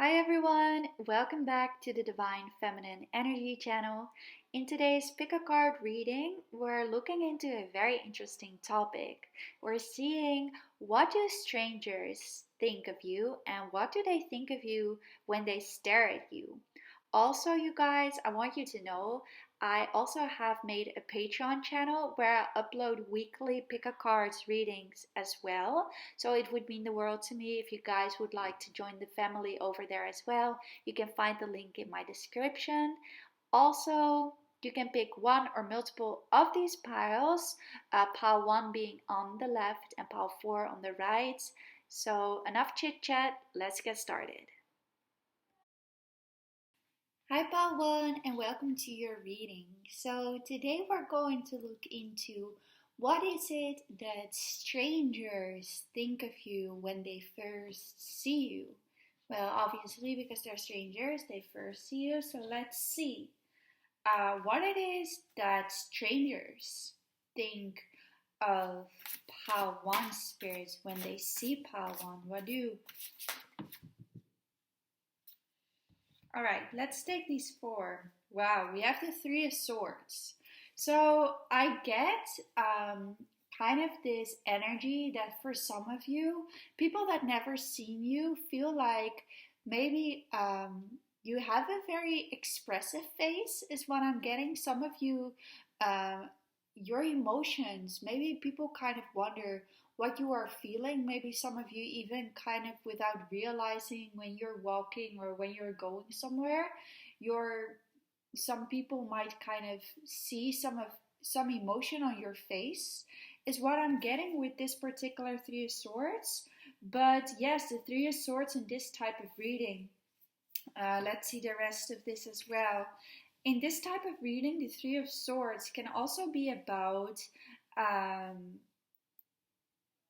Hi everyone, welcome back to the Divine Feminine Energy channel. In today's pick a card reading, we're looking into a very interesting topic. We're seeing what do strangers think of you and what do they think of you when they stare at you. Also, you guys, I want you to know I also have made a Patreon channel where I upload weekly pick a cards readings as well. So it would mean the world to me if you guys would like to join the family over there as well. You can find the link in my description. Also, you can pick one or multiple of these piles, pile 1 being on the left and pile 4 on the right. So enough chit chat, let's get started. Hi pile 1 and welcome to your reading. So today we're going to look into what is it that strangers think of you when they first see you. Well, obviously because they're strangers, they first see you. So let's see what it is that strangers think of pile 1 spirits when they see pile 1. What do? All right, let's take these 4. Wow, we have the 3 of Swords. So I get kind of this energy that for some of you, people that never seen you feel like maybe you have a very expressive face is what I'm getting. Some of you, your emotions, maybe people kind of wonder what you are feeling. Maybe some of you even kind of without realizing when you're walking or when you're going somewhere, some people might kind of see some emotion on your face is what I'm getting with this particular 3 of Swords. But yes, the 3 of Swords in this type of reading. Let's see the rest of this as well. In this type of reading, the 3 of Swords can also be about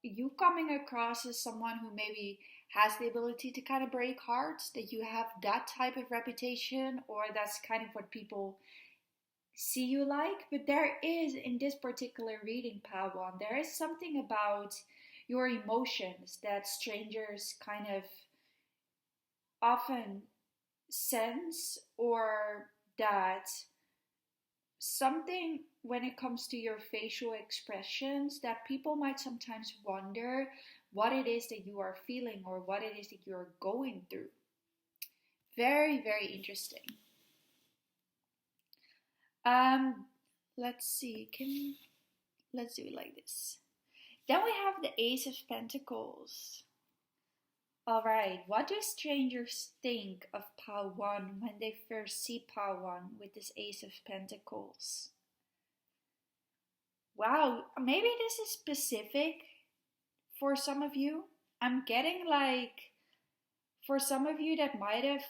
you coming across as someone who maybe has the ability to kind of break hearts, that you have that type of reputation, or that's kind of what people see you like. But there is, in this particular reading, pile 1, there is something about your emotions that strangers kind of often sense, or that something when it comes to your facial expressions that people might sometimes wonder what it is that you are feeling or what it is that you're going through. Very, very interesting. Let's see, let's do it like this. Then we have the Ace of Pentacles. Alright, what do strangers think of pile 1 when they first see pile 1 with this Ace of Pentacles? Wow, maybe this is specific for some of you. I'm getting like, for some of you that might have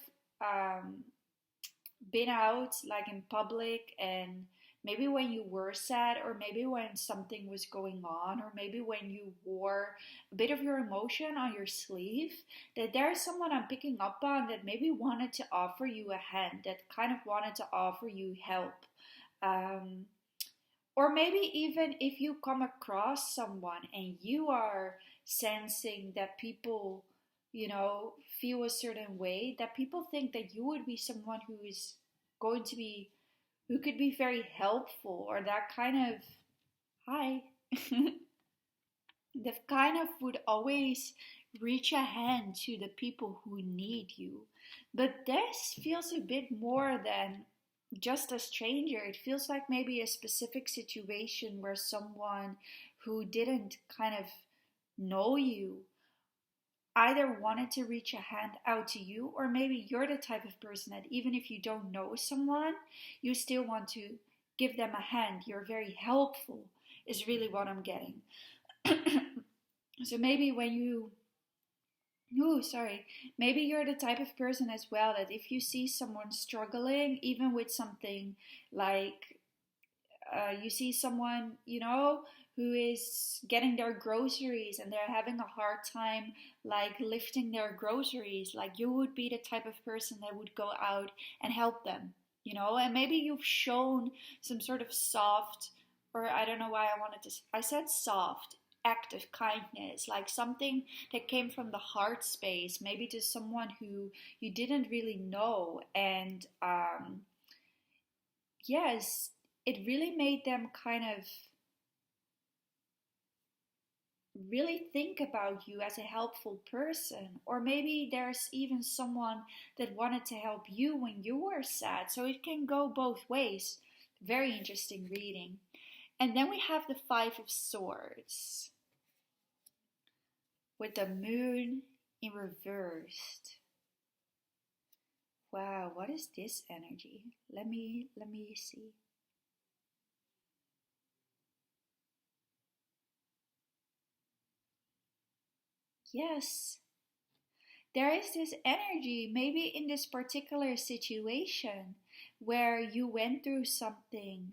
been out like in public, and maybe when you were sad, or maybe when something was going on, or maybe when you wore a bit of your emotion on your sleeve, that there's someone I'm picking up on that maybe wanted to offer you a hand, that kind of wanted to offer you help. Or maybe even if you come across someone and you are sensing that people, feel a certain way, that people think that you would be someone who is going to be, who could be very helpful, or that kind of, hi, that kind of would always reach a hand to the people who need you. But this feels a bit more than just a stranger. It feels like maybe a specific situation where someone who didn't kind of know you either wanted to reach a hand out to you, or maybe you're the type of person that even if you don't know someone, you still want to give them a hand. You're very helpful is really what I'm getting. So maybe when you maybe you're the type of person as well that if you see someone struggling, even with something like you see someone, who is getting their groceries and they're having a hard time like lifting their groceries, like you would be the type of person that would go out and help them, and maybe you've shown some sort of soft, or I don't know why I said soft. act of kindness, like something that came from the heart space, maybe to someone who you didn't really know. And yes, it really made them kind of really think about you as a helpful person. Or maybe there's even someone that wanted to help you when you were sad. So it can go both ways. Very interesting reading. And then we have the Five of Swords with the moon in reversed. Wow, what is this energy? Let me see. Yes, there is this energy, maybe in this particular situation where you went through something,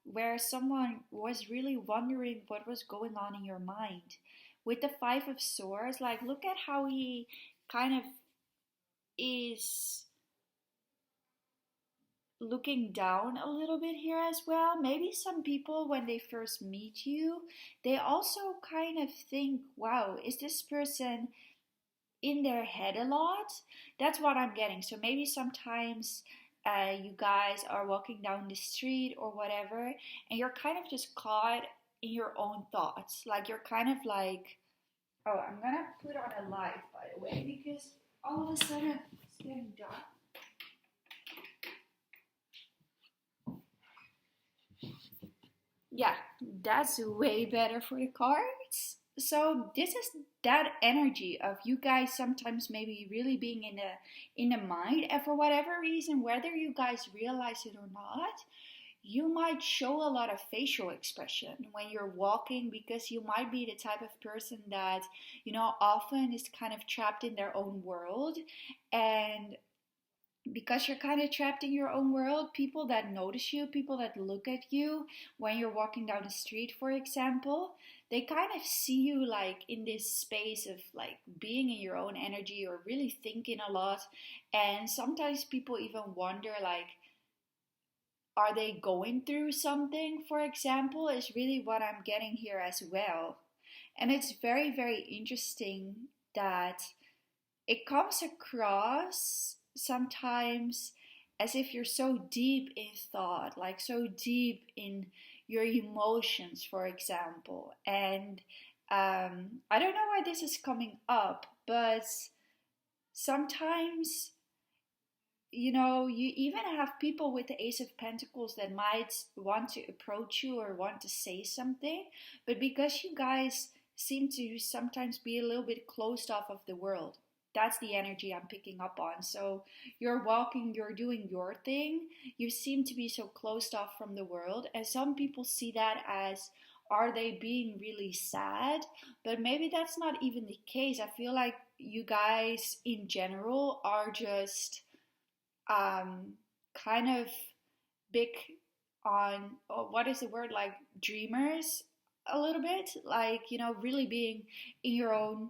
where someone was really wondering what was going on in your mind. With the Five of Swords, like look at how he kind of is looking down a little bit here as well. Maybe some people, when they first meet you, they also kind of think, wow, is this person in their head a lot? That's what I'm getting. So maybe sometimes you guys are walking down the street or whatever, and you're kind of just caught in your own thoughts. Like you're kind of like, oh, I'm gonna put on a light, by the way, because all of a sudden it's getting dark. Yeah, that's way better for the cards. So this is that energy of you guys sometimes maybe really being in the mind, and for whatever reason, whether you guys realize it or not, you might show a lot of facial expression when you're walking, because you might be the type of person that, you know, often is kind of trapped in their own world. And because you're kind of trapped in your own world, people that notice you, people that look at you when you're walking down the street, for example, they kind of see you like in this space of like being in your own energy or really thinking a lot. And sometimes people even wonder, like, are they going through something, for example, is really what I'm getting here as well. And it's very, very interesting that it comes across sometimes as if you're so deep in thought, like so deep in your emotions, for example. And I don't know why this is coming up, but sometimes, you know, you even have people with the Ace of Pentacles that might want to approach you or want to say something, but because you guys seem to sometimes be a little bit closed off of the world. That's the energy I'm picking up on. So you're walking, you're doing your thing. You seem to be so closed off from the world. And some people see that as, are they being really sad? But maybe that's not even the case. I feel like you guys in general are just kind of big on, oh, what is the word, like dreamers a little bit, like, you know, really being in your own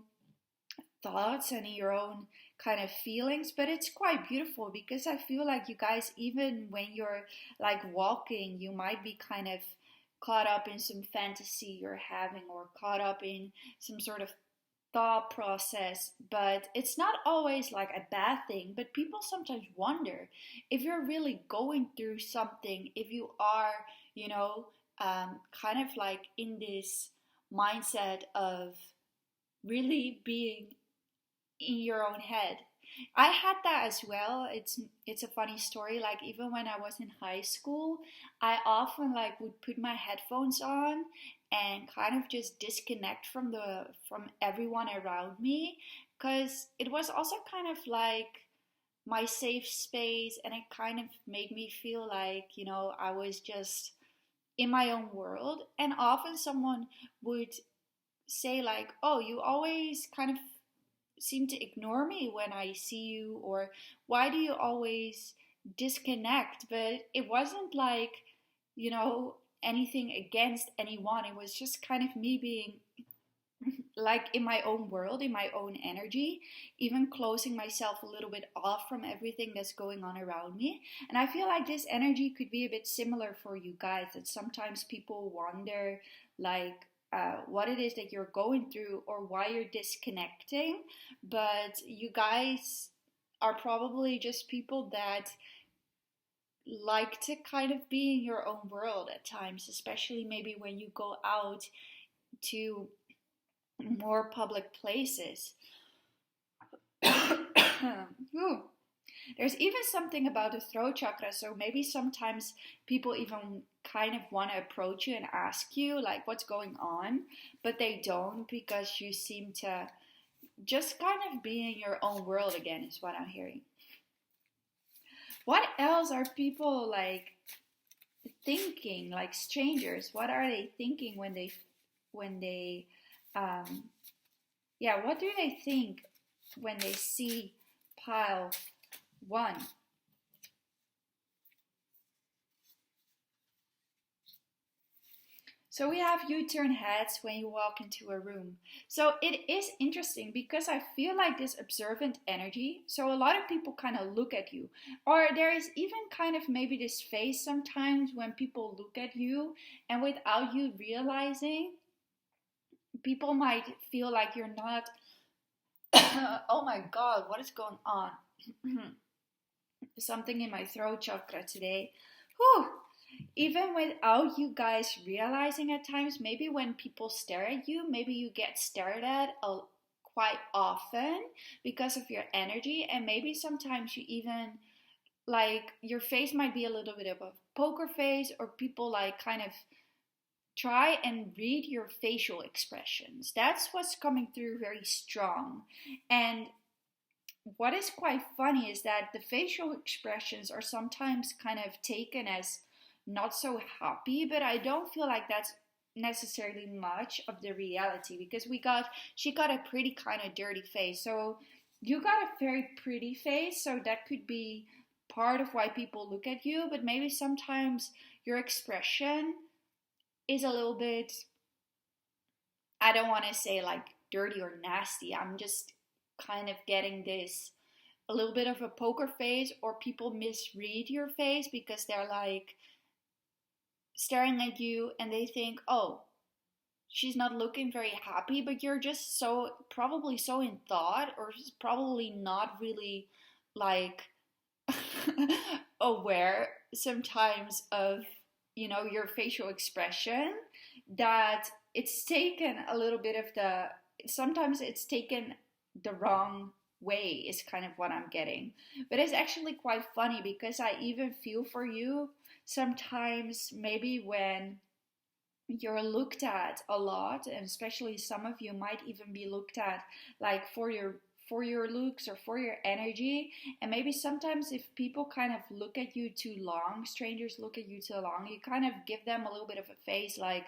thoughts and in your own kind of feelings. But it's quite beautiful because I feel like you guys, even when you're like walking, you might be kind of caught up in some fantasy you're having or caught up in some sort of thought process, but it's not always like a bad thing. But people sometimes wonder if you're really going through something, if you are, you know, kind of like in this mindset of really being in your own head. I had that as well. It's a funny story. Like even when I was in high school, I often like would put my headphones on and kind of just disconnect from everyone around me, because it was also kind of like my safe space, and it kind of made me feel like, you know, I was just in my own world. And often someone would say like, "Oh, you always kind of seem to ignore me when I see you," or "Why do you always disconnect?" But it wasn't like, you know, anything against anyone. It was just kind of me being like in my own world, in my own energy, even closing myself a little bit off from everything that's going on around me. And I feel like this energy could be a bit similar for you guys, that sometimes people wonder, like, what it is that you're going through or why you're disconnecting, but you guys are probably just people that like to kind of be in your own world at times, especially maybe when you go out to more public places. Ooh. There's even something about the throat chakra, so maybe sometimes people even kind of want to approach you and ask you like what's going on, but they don't because you seem to just kind of be in your own world again, is what I'm hearing. What else are people like thinking, like strangers? What are they thinking when they yeah, what do they think when they see pile 1? So we have you turn heads when you walk into a room. So it is interesting because I feel like this observant energy. So a lot of people kind of look at you. Or there is even kind of maybe this phase sometimes when people look at you and without you realizing, people might feel like you're not. Oh my God, what is going on? Something in my throat chakra today. Whew. Even without you guys realizing at times, maybe when people stare at you, maybe you get stared at quite often because of your energy, and maybe sometimes you even like your face might be a little bit of a poker face, or people like kind of try and read your facial expressions. That's what's coming through very strong. And what is quite funny is that the facial expressions are sometimes kind of taken as not so happy, but I don't feel like that's necessarily much of the reality, because she got a pretty kind of dirty face. So you got a very pretty face, so that could be part of why people look at you, but maybe sometimes your expression is a little bit, I don't want to say like dirty or nasty. I'm just kind of getting this a little bit of a poker face, or people misread your face because they're like staring at you and they think, oh, she's not looking very happy, but you're just probably so in thought, or probably not really like aware sometimes of, your facial expression, that it's taken a little bit of sometimes it's taken the wrong way, is kind of what I'm getting. But it's actually quite funny because I even feel for you sometimes, maybe when you're looked at a lot, and especially some of you might even be looked at like for your looks or for your energy. And maybe sometimes if people kind of look at you too long, strangers look at you too long, you kind of give them a little bit of a face like,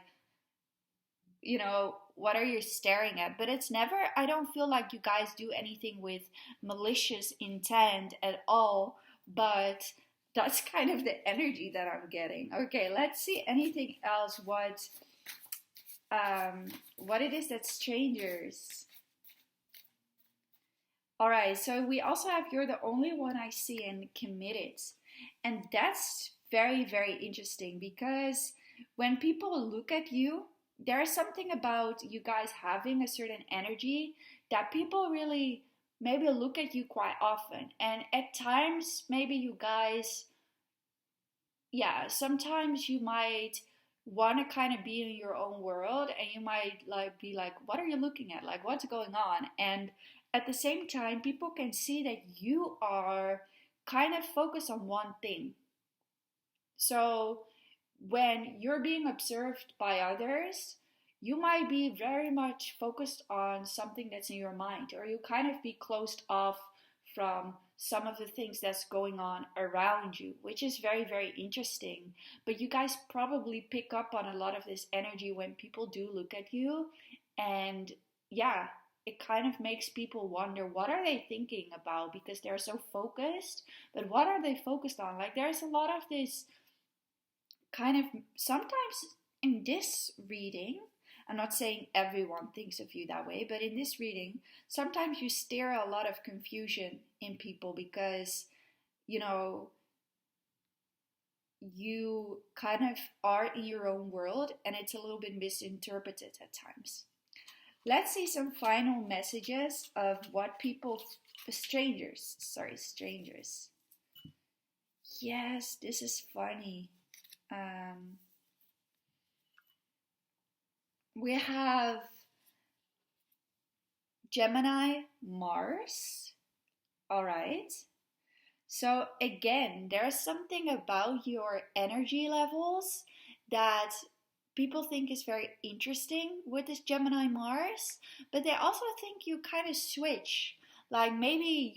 what are you staring at? But it's never, I don't feel like you guys do anything with malicious intent at all, but that's kind of the energy that I'm getting. Okay, let's see anything else, what it is that strangers. Alright, so we also have you're the only one I see and committed. And that's very, very interesting, because when people look at you, there's something about you guys having a certain energy that people really maybe look at you quite often. And at times, maybe you guys, sometimes you might want to kind of be in your own world, and you might be like, what are you looking at? Like, what's going on? And at the same time, people can see that you are kind of focused on one thing. So when you're being observed by others, you might be very much focused on something that's in your mind, or you kind of be closed off from some of the things that's going on around you, which is very, very interesting. But you guys probably pick up on a lot of this energy when people do look at you, and it kind of makes people wonder, what are they thinking about? Because they're so focused, but what are they focused on? Like, there's a lot of this kind of, sometimes in this reading, I'm not saying everyone thinks of you that way, but in this reading, sometimes you stir a lot of confusion in people because, you kind of are in your own world and it's a little bit misinterpreted at times. Let's see some final messages of what people, strangers. Yes, this is funny. We have Gemini, Mars. All right. So again, there's something about your energy levels that people think is very interesting with this Gemini Mars, but they also think you kind of switch. Like maybe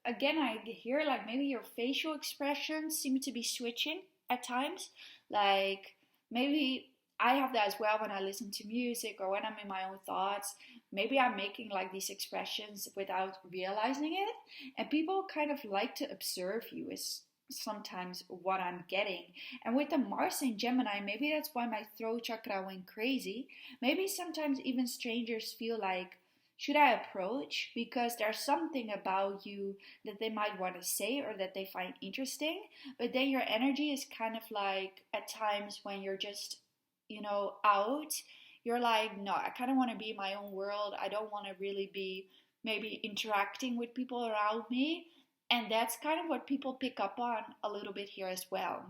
again, I hear like maybe your facial expressions seem to be switching at times. Like maybe I have that as well when I listen to music or when I'm in my own thoughts. Maybe I'm making like these expressions without realizing it. And people kind of like to observe you is sometimes what I'm getting. And with the Mars in Gemini, maybe that's why my throat chakra went crazy. Maybe sometimes even strangers feel like, should I approach? Because there's something about you that they might want to say or that they find interesting. But then your energy is kind of like at times when you're just, out, you're like, no, I kind of want to be in my own world. I don't want to really be maybe interacting with people around me. And that's kind of what people pick up on a little bit here as well.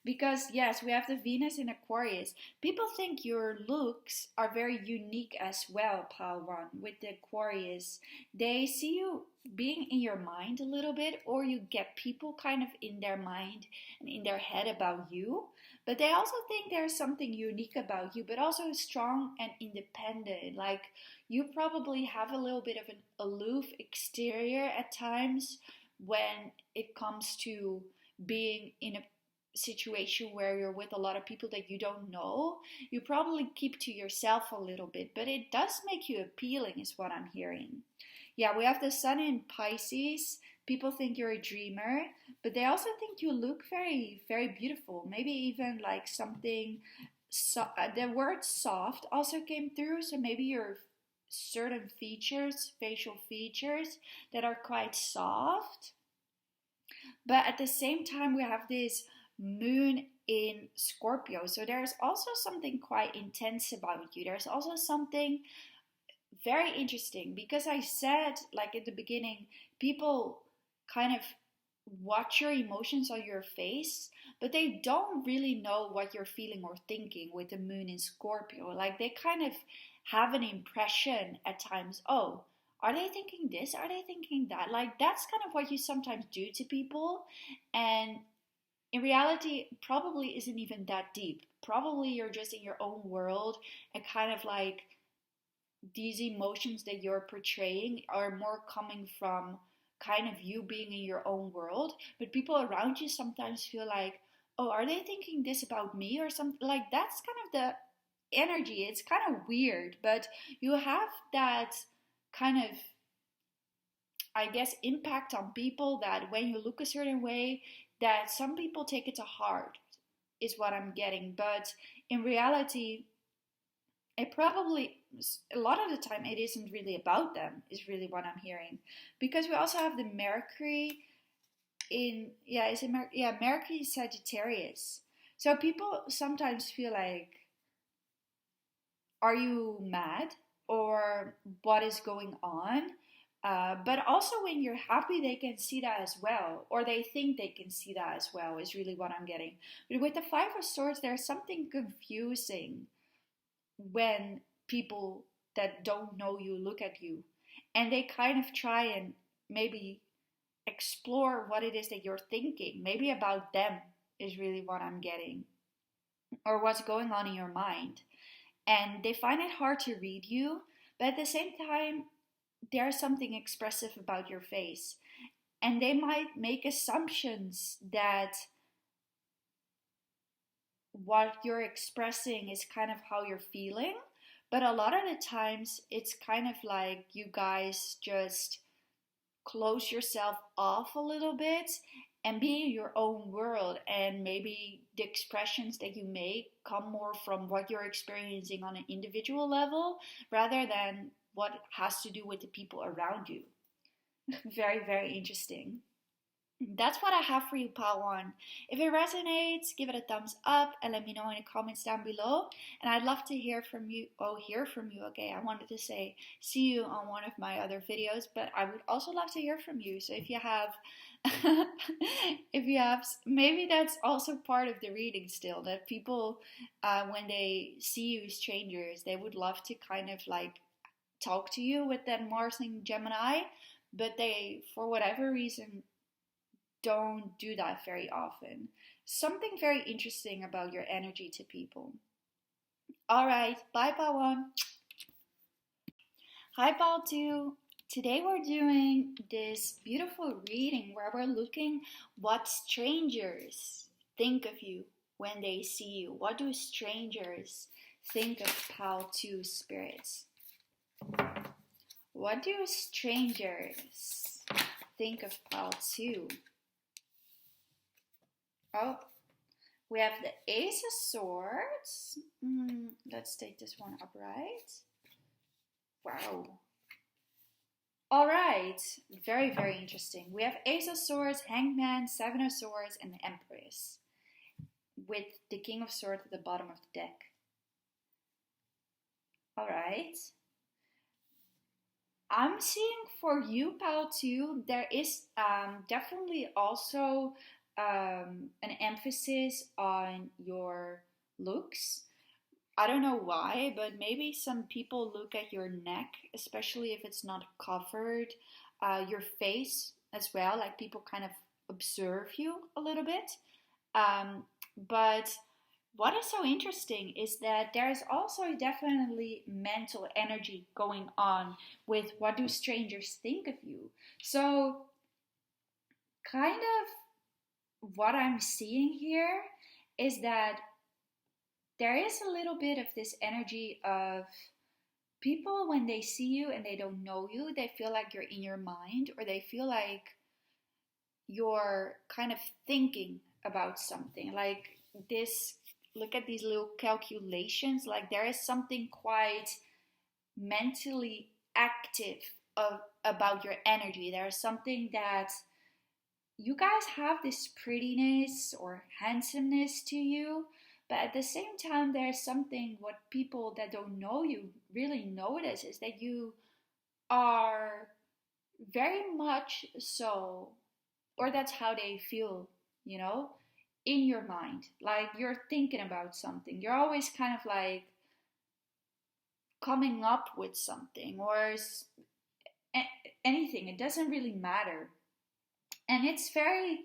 Because yes, we have the Venus in Aquarius. People think your looks are very unique as well, Palwan, with the Aquarius. They see you being in your mind a little bit, or you get people kind of in their mind and in their head about you. But they also think there's something unique about you, but also strong and independent. Like you probably have a little bit of an aloof exterior at times when it comes to being in a situation where you're with a lot of people that you don't know. You probably keep to yourself a little bit, but it does make you appealing is what I'm hearing. Yeah, we have the Sun in Pisces. People think you're a dreamer, but they also think you look very, very beautiful. Maybe even like something, the word soft also came through, so maybe your certain features, facial features that are quite soft. But at the same time, we have this Moon in Scorpio. So there's also something quite intense about you. There's also something very interesting because I said, like at the beginning, people kind of watch your emotions on your face, but they don't really know what you're feeling or thinking with the Moon in Scorpio. Like they kind of have an impression at times, oh, are they thinking this? Are they thinking that? Like that's kind of what you sometimes do to people. And in reality, probably isn't even that deep. Probably you're just in your own world and kind of like these emotions that you're portraying are more coming from kind of you being in your own world. But people around you sometimes feel like, oh, are they thinking this about me or something? Like that's kind of the energy. It's kind of weird, but you have that kind of, I guess, impact on people that when you look a certain way, that some people take it to heart, is what I'm getting. But in reality, it probably, a lot of the time, it isn't really about them, is really what I'm hearing. Because we also have the Mercury in, Mercury Sagittarius. So people sometimes feel like, are you mad? Or what is going on? But also when you're happy, they can see that as well. Or they think they can see that as well, is really what I'm getting. But with the Five of Swords, there's something confusing when people that don't know you look at you. And they kind of try and maybe explore what it is that you're thinking. Maybe about them is really what I'm getting. Or what's going on in your mind. And they find it hard to read you. But at the same time, there's something expressive about your face. And they might make assumptions that what you're expressing is kind of how you're feeling. But a lot of the times, it's kind of like you guys just close yourself off a little bit and be in your own world. And maybe the expressions that you make come more from what you're experiencing on an individual level rather than what has to do with the people around you. Very, very interesting. That's what I have for you, Part 1. If it resonates, give it a thumbs up and let me know in the comments down below. And I'd love to hear from you. Oh, hear from you. Okay, I wanted to say see you on one of my other videos, but I would also love to hear from you. So if you have, maybe that's also part of the reading still, that people, when they see you strangers, they would love to kind of like talk to you with that Mars in Gemini, but they, for whatever reason, don't do that very often. Something very interesting about your energy to people. Alright, bye Pawan. Hi Pal 2. Today we're doing this beautiful reading where we're looking what strangers think of you when they see you. What do strangers think of Pal 2 spirits? What do strangers think of Pal 2? Oh, we have the Ace of Swords. Let's take this one upright. Wow. All right. Very, very interesting. We have Ace of Swords, Hanged Man, Seven of Swords, and the Empress, with the King of Swords at the bottom of the deck. All right. I'm seeing for you, Pal 2, there is definitely also an emphasis on your looks. I don't know why, but maybe some people look at your neck, especially if it's not covered, your face as well, like people kind of observe you a little bit. But what is so interesting is that there's also definitely mental energy going on with what do strangers think of you. So, kind of what I'm seeing here is that there is a little bit of this energy of people when they see you and they don't know you, they feel like you're in your mind, or they feel like you're kind of thinking about something. Like this, look at these little calculations, like there is something quite mentally active about your energy. There is something that you guys have this prettiness or handsomeness to you, but at the same time, there's something what people that don't know you really notice is that you are very much so, or that's how they feel, you know, in your mind. Like you're thinking about something. You're always kind of like coming up with something or anything. It doesn't really matter. And it's very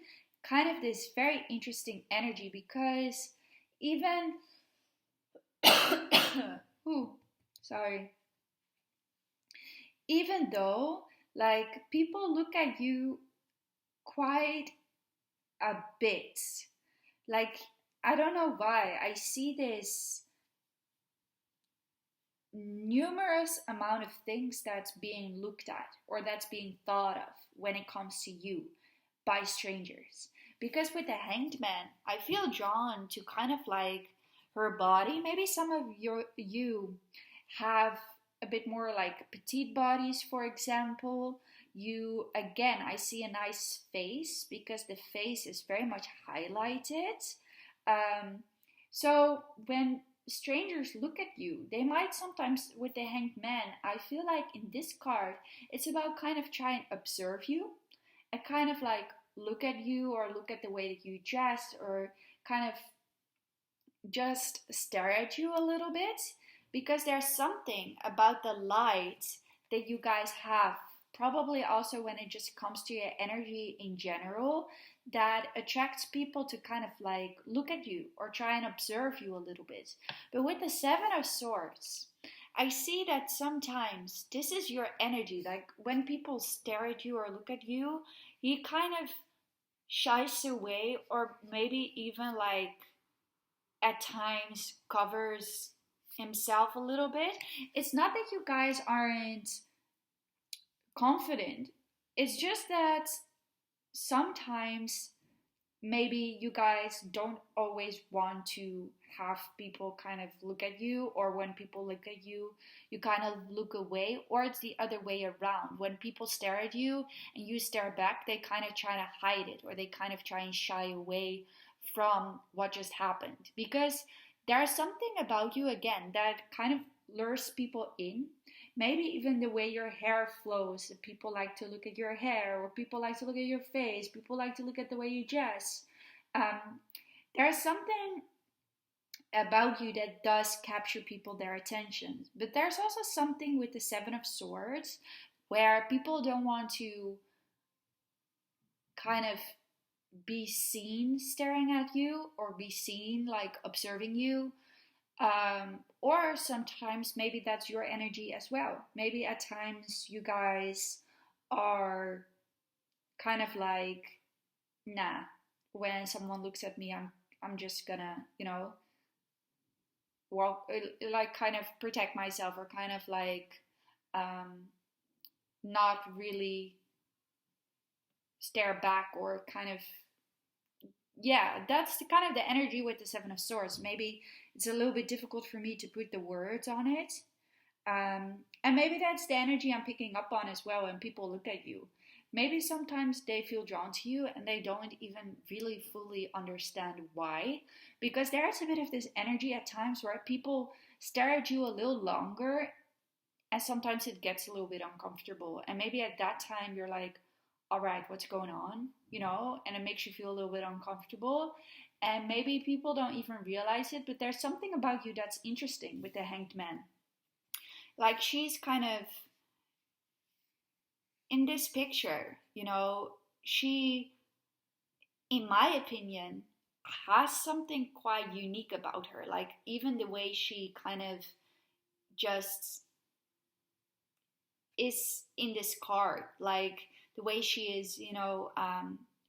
kind of this very interesting energy because even ooh, sorry. Even though like people look at you quite a bit, like I don't know why I see this numerous amount of things that's being looked at or that's being thought of when it comes to you by strangers. Because with the Hanged Man, I feel drawn to kind of like her body. Maybe some of you have a bit more like petite bodies, for example. You, again, I see a nice face because the face is very much highlighted. So when strangers look at you, they might sometimes, with the Hanged Man, I feel like in this card, it's about kind of try and observe you and kind of like look at you or look at the way that you dress or kind of just stare at you a little bit because there's something about the light that you guys have, probably also when it just comes to your energy in general, that attracts people to kind of like look at you or try and observe you a little bit. But with the Seven of Swords, I see that sometimes this is your energy. Like when people stare at you or look at you, he kind of shies away or maybe even like at times covers himself a little bit. It's not that you guys aren't confident. It's just that sometimes maybe you guys don't always want to have people kind of look at you, or when people look at you, you kind of look away, or it's the other way around. When people stare at you and you stare back, they kind of try to hide it, or they kind of try and shy away from what just happened, because there's something about you again that kind of lures people in. Maybe even the way your hair flows. People like to look at your hair, or people like to look at your face. People like to look at the way you dress. Um, there's something about you that does capture people their attention. But there's also something with the Seven of Swords where people don't want to kind of be seen staring at you, or be seen like observing you. Or sometimes maybe that's your energy as well. Maybe at times you guys are kind of like, nah, when someone looks at me, I'm just gonna, walk, like kind of protect myself, or kind of like um, not really stare back, or kind of, yeah, that's the kind of the energy with the Seven of Swords. Maybe it's a little bit difficult for me to put the words on it. And maybe that's the energy I'm picking up on as well when people look at you. Maybe sometimes they feel drawn to you and they don't even really fully understand why. Because there's a bit of this energy at times where people stare at you a little longer, and sometimes it gets a little bit uncomfortable. And maybe at that time you're like, all right, what's going on? And it makes you feel a little bit uncomfortable. And maybe people don't even realize it, but there's something about you that's interesting with the Hanged Man. Like, she's kind of in this picture, she, in my opinion, has something quite unique about her. Like, even the way she kind of just is in this card, like the way she is,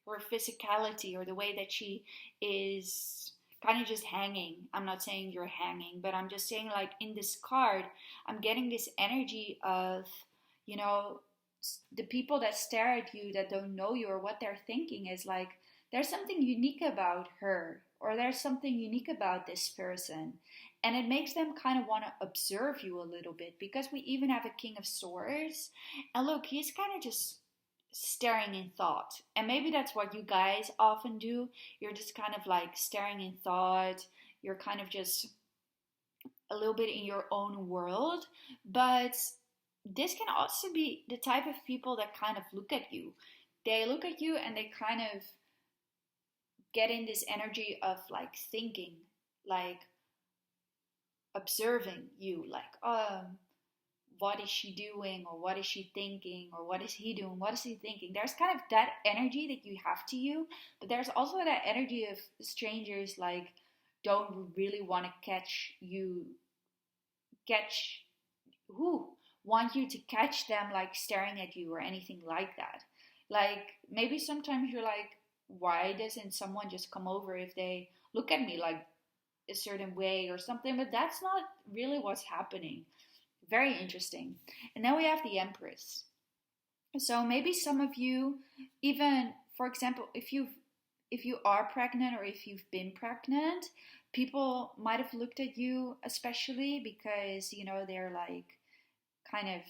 her physicality, or the way that she is kind of just hanging. I'm not saying you're hanging, but I'm just saying, like, in this card, I'm getting this energy of, the people that stare at you, that don't know you, or what they're thinking is like, there's something unique about her, or there's something unique about this person. And it makes them kind of want to observe you a little bit, because we even have a King of Swords. And look, he's kind of just staring in thought. And maybe that's what you guys often do. You're just kind of like staring in thought. You're kind of just a little bit in your own world. But this can also be the type of people that kind of look at you. They look at you and they kind of get in this energy of like thinking, like observing you, like, what is she doing, or what is she thinking, or what is he doing, what is he thinking. There's kind of that energy that you have to you, but there's also that energy of strangers like don't really want to want you to catch them like staring at you or anything like that. Like, maybe sometimes you're like, why doesn't someone just come over if they look at me like a certain way or something? But that's not really what's happening. Very interesting. And then we have the Empress. So maybe some of you, even for example, if you are pregnant, or if you've been pregnant, people might have looked at you, especially because they're like kind of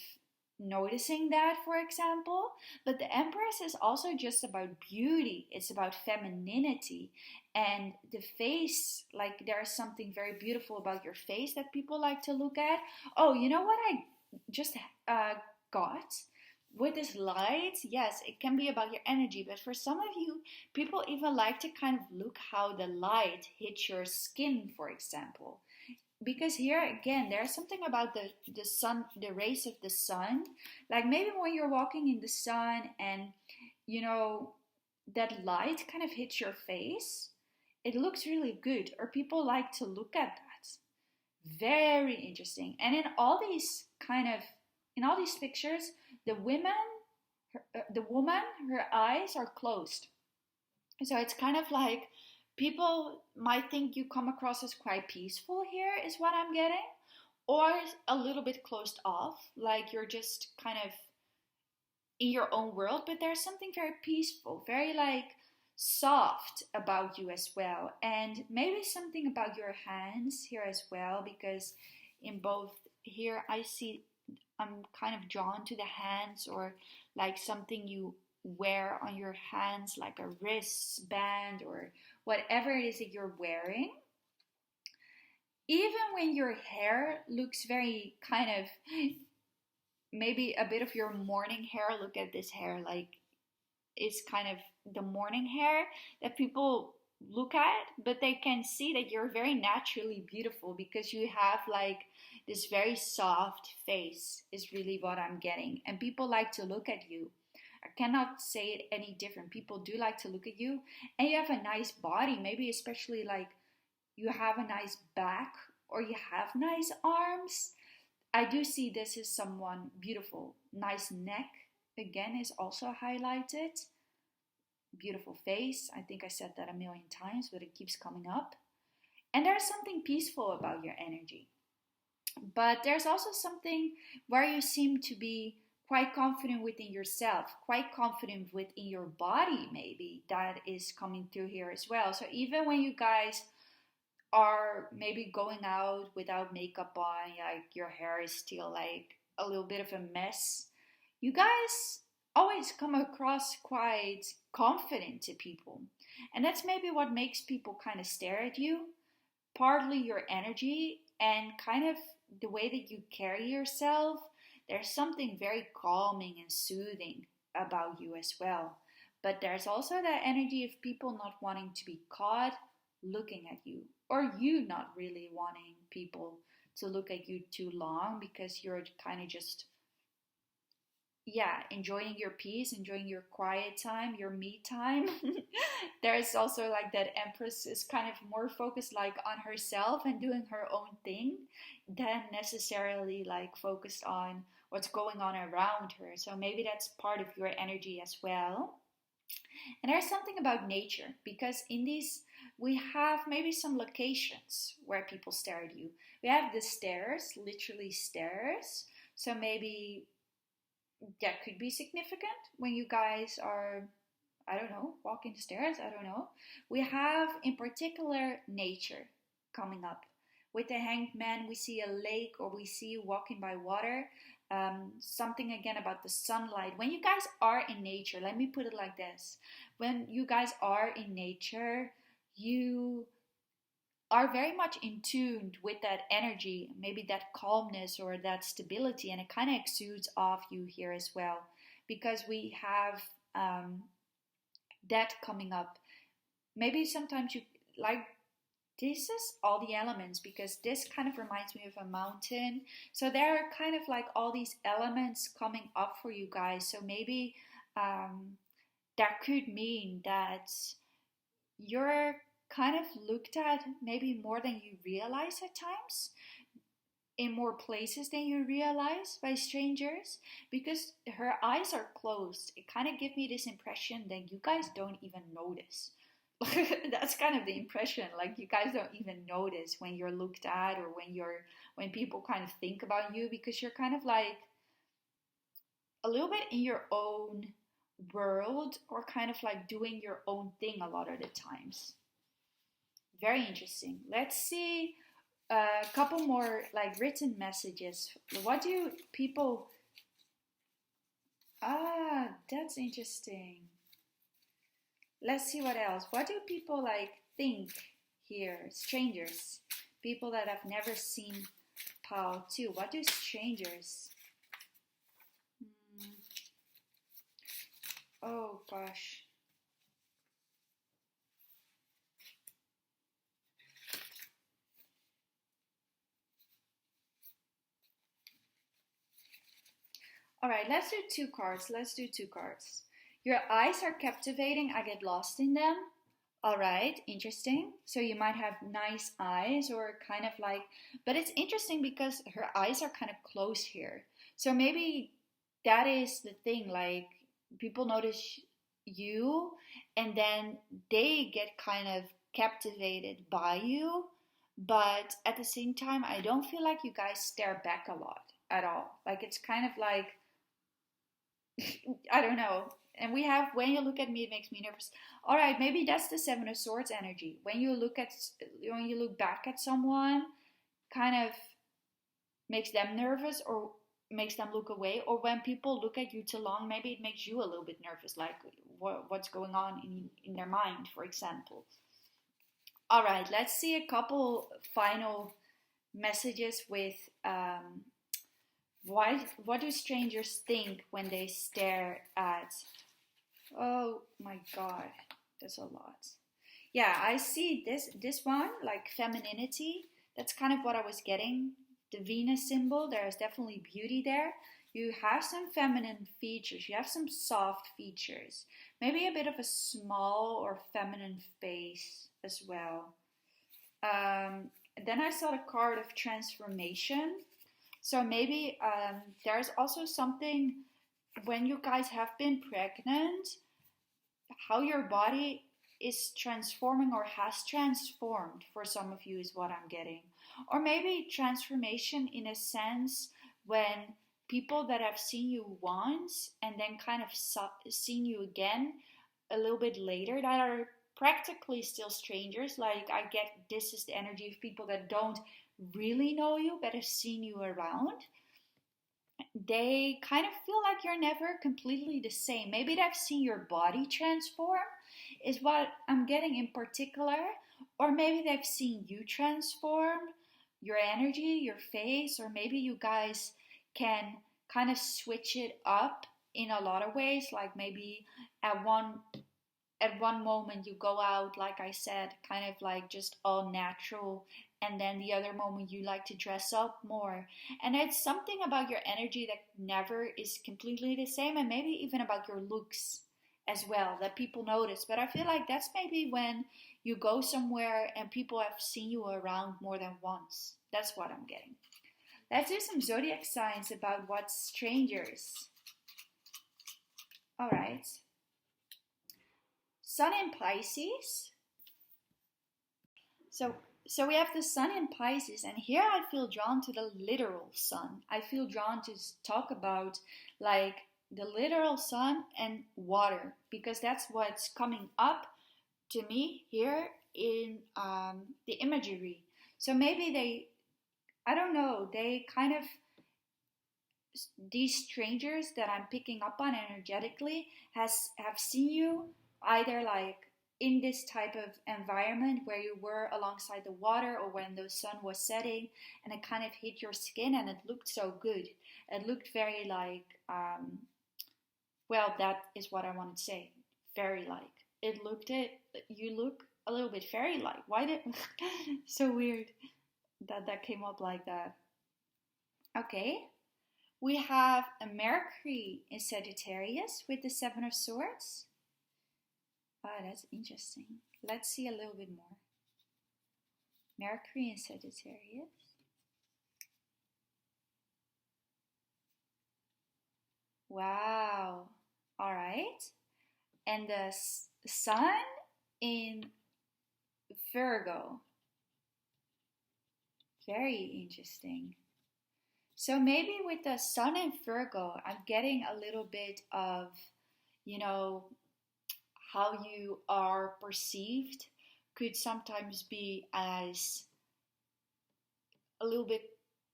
noticing that, for example. But the Empress is also just about beauty. It's about femininity. And the face, like, there's something very beautiful about your face that people like to look at. Oh, you know what I just got with this light? Yes, it can be about your energy, but for some of you, people even like to kind of look how the light hits your skin, for example. Because here again, there's something about the sun, the rays of the sun. Like, maybe when you're walking in the sun and that light kind of hits your face, it looks really good, or people like to look at that. Very interesting. And in all these pictures, the woman, her eyes are closed. So it's kind of like, people might think you come across as quite peaceful here, is what I'm getting, or a little bit closed off, like you're just kind of in your own world. But there's something very peaceful, very like soft about you as well. And maybe something about your hands here as well, because in both here I see I'm kind of drawn to the hands, or like something you wear on your hands, like a wristband or whatever it is that you're wearing. Even when your hair looks very kind of, maybe a bit of your morning hair, look at this hair, like it's kind of the morning hair that people look at, but they can see that you're very naturally beautiful because you have like this very soft face, is really what I'm getting. And people like to look at you. I cannot say it any different. People do like to look at you, and you have a nice body, maybe especially like you have a nice back or you have nice arms. I do see this as someone beautiful. Nice neck, again, is also highlighted. Beautiful face. I think I said that a million times, but it keeps coming up. And there's something peaceful about your energy. But there's also something where you seem to be quite confident within yourself, quite confident within your body, maybe. That is coming through here as well. So even when you guys are maybe going out without makeup on, like your hair is still like a little bit of a mess, you guys always come across quite confident to people. And that's maybe what makes people kind of stare at you. Partly your energy and kind of the way that you carry yourself. There's something very calming and soothing about you as well. But there's also that energy of people not wanting to be caught looking at you, or you not really wanting people to look at you too long because you're kind of just, yeah, enjoying your peace, enjoying your quiet time, your me time. There's also like that Empress is kind of more focused like on herself and doing her own thing than necessarily like focused on what's going on around her. So maybe that's part of your energy as well. And there's something about nature, because in these we have maybe some locations where people stare at you. We have the stairs, literally stairs. So maybe that could be significant when you guys are, I don't know, walking the stairs, I don't know. We have in particular nature coming up. With the Hanged Man, we see a lake, or we see you walking by water. Something again about the sunlight. When you guys are in nature, let me put it like this. When you guys are in nature, you are very much in tune with that energy, maybe that calmness or that stability, and it kind of exudes off you here as well, because we have that coming up. Maybe sometimes you like, this is all the elements, because this kind of reminds me of a mountain. So there are kind of like all these elements coming up for you guys. So maybe that could mean that you're kind of looked at maybe more than you realize at times, in more places than you realize, by strangers, because her eyes are closed. It kind of gives me this impression that you guys don't even notice. That's kind of the impression, like you guys don't even notice when you're looked at, or when people kind of think about you, because you're kind of like a little bit in your own world, or kind of like doing your own thing a lot of the times. Very interesting. Let's see a couple more like written messages. What do people... that's interesting. Let's see what else. What do people like think here? Strangers. People that have never seen Pao too. What do strangers... Oh gosh. Alright, let's do two cards. Your eyes are captivating. I get lost in them. Alright, interesting. So you might have nice eyes, or kind of like... But it's interesting because her eyes are kind of closed here. So maybe that is the thing. Like, people notice you, and then they get kind of captivated by you. But at the same time, I don't feel like you guys stare back a lot at all. Like, it's kind of like... I don't know. And we have, when you look at me, it makes me nervous. All right, maybe that's the Seven of Swords energy. When you look back at someone, kind of makes them nervous or makes them look away. Or when people look at you too long, maybe it makes you a little bit nervous, like what's going on in their mind, for example. All right, let's see a couple final messages with what do strangers think when they stare at, oh my god, that's a lot. Yeah, I see this one, like femininity. That's kind of what I was getting. The Venus symbol, there's definitely beauty there. You have some feminine features. You have some soft features. Maybe a bit of a small or feminine face as well. Then I saw the card of transformation. So maybe there's also something when you guys have been pregnant, how your body is transforming or has transformed for some of you is what I'm getting. Or maybe transformation in a sense when people that have seen you once and then kind of seen you again a little bit later that are practically still strangers. Like I get this is the energy of people that don't really know you but have seen you around. They kind of feel like you're never completely the same. Maybe they've seen your body transform is what I'm getting in particular. Or maybe they've seen you transform, your energy, your face, or maybe you guys can kind of switch it up in a lot of ways. Like maybe at one moment you go out, like I said, kind of like just all natural, and then the other moment you like to dress up more. And it's something about your energy that never is completely the same, and maybe even about your looks as well that people notice. But I feel like that's maybe when you go somewhere and people have seen you around more than once. That's what I'm getting. Let's do some zodiac signs about what's strangers. All right. Sun in Pisces. So we have the sun in Pisces, and here I feel drawn to the literal sun. I feel drawn to talk about like the literal sun and water, because that's what's coming up to me here in the imagery. So maybe I don't know, they kind of, these strangers that I'm picking up on energetically have seen you either like in this type of environment where you were alongside the water, or when the sun was setting and it kind of hit your skin and it looked so good. It looked very like, well, that is what I wanted to say. Fairy like. You look a little bit fairy like. Why did, so weird that came up like that. Okay. We have a Mercury in Sagittarius with the Seven of Swords. Oh, that's interesting. Let's see a little bit more. Mercury in Sagittarius. Wow. All right. And the Sun in Virgo. Very interesting. So maybe with the Sun in Virgo, I'm getting a little bit of, how you are perceived could sometimes be as a little bit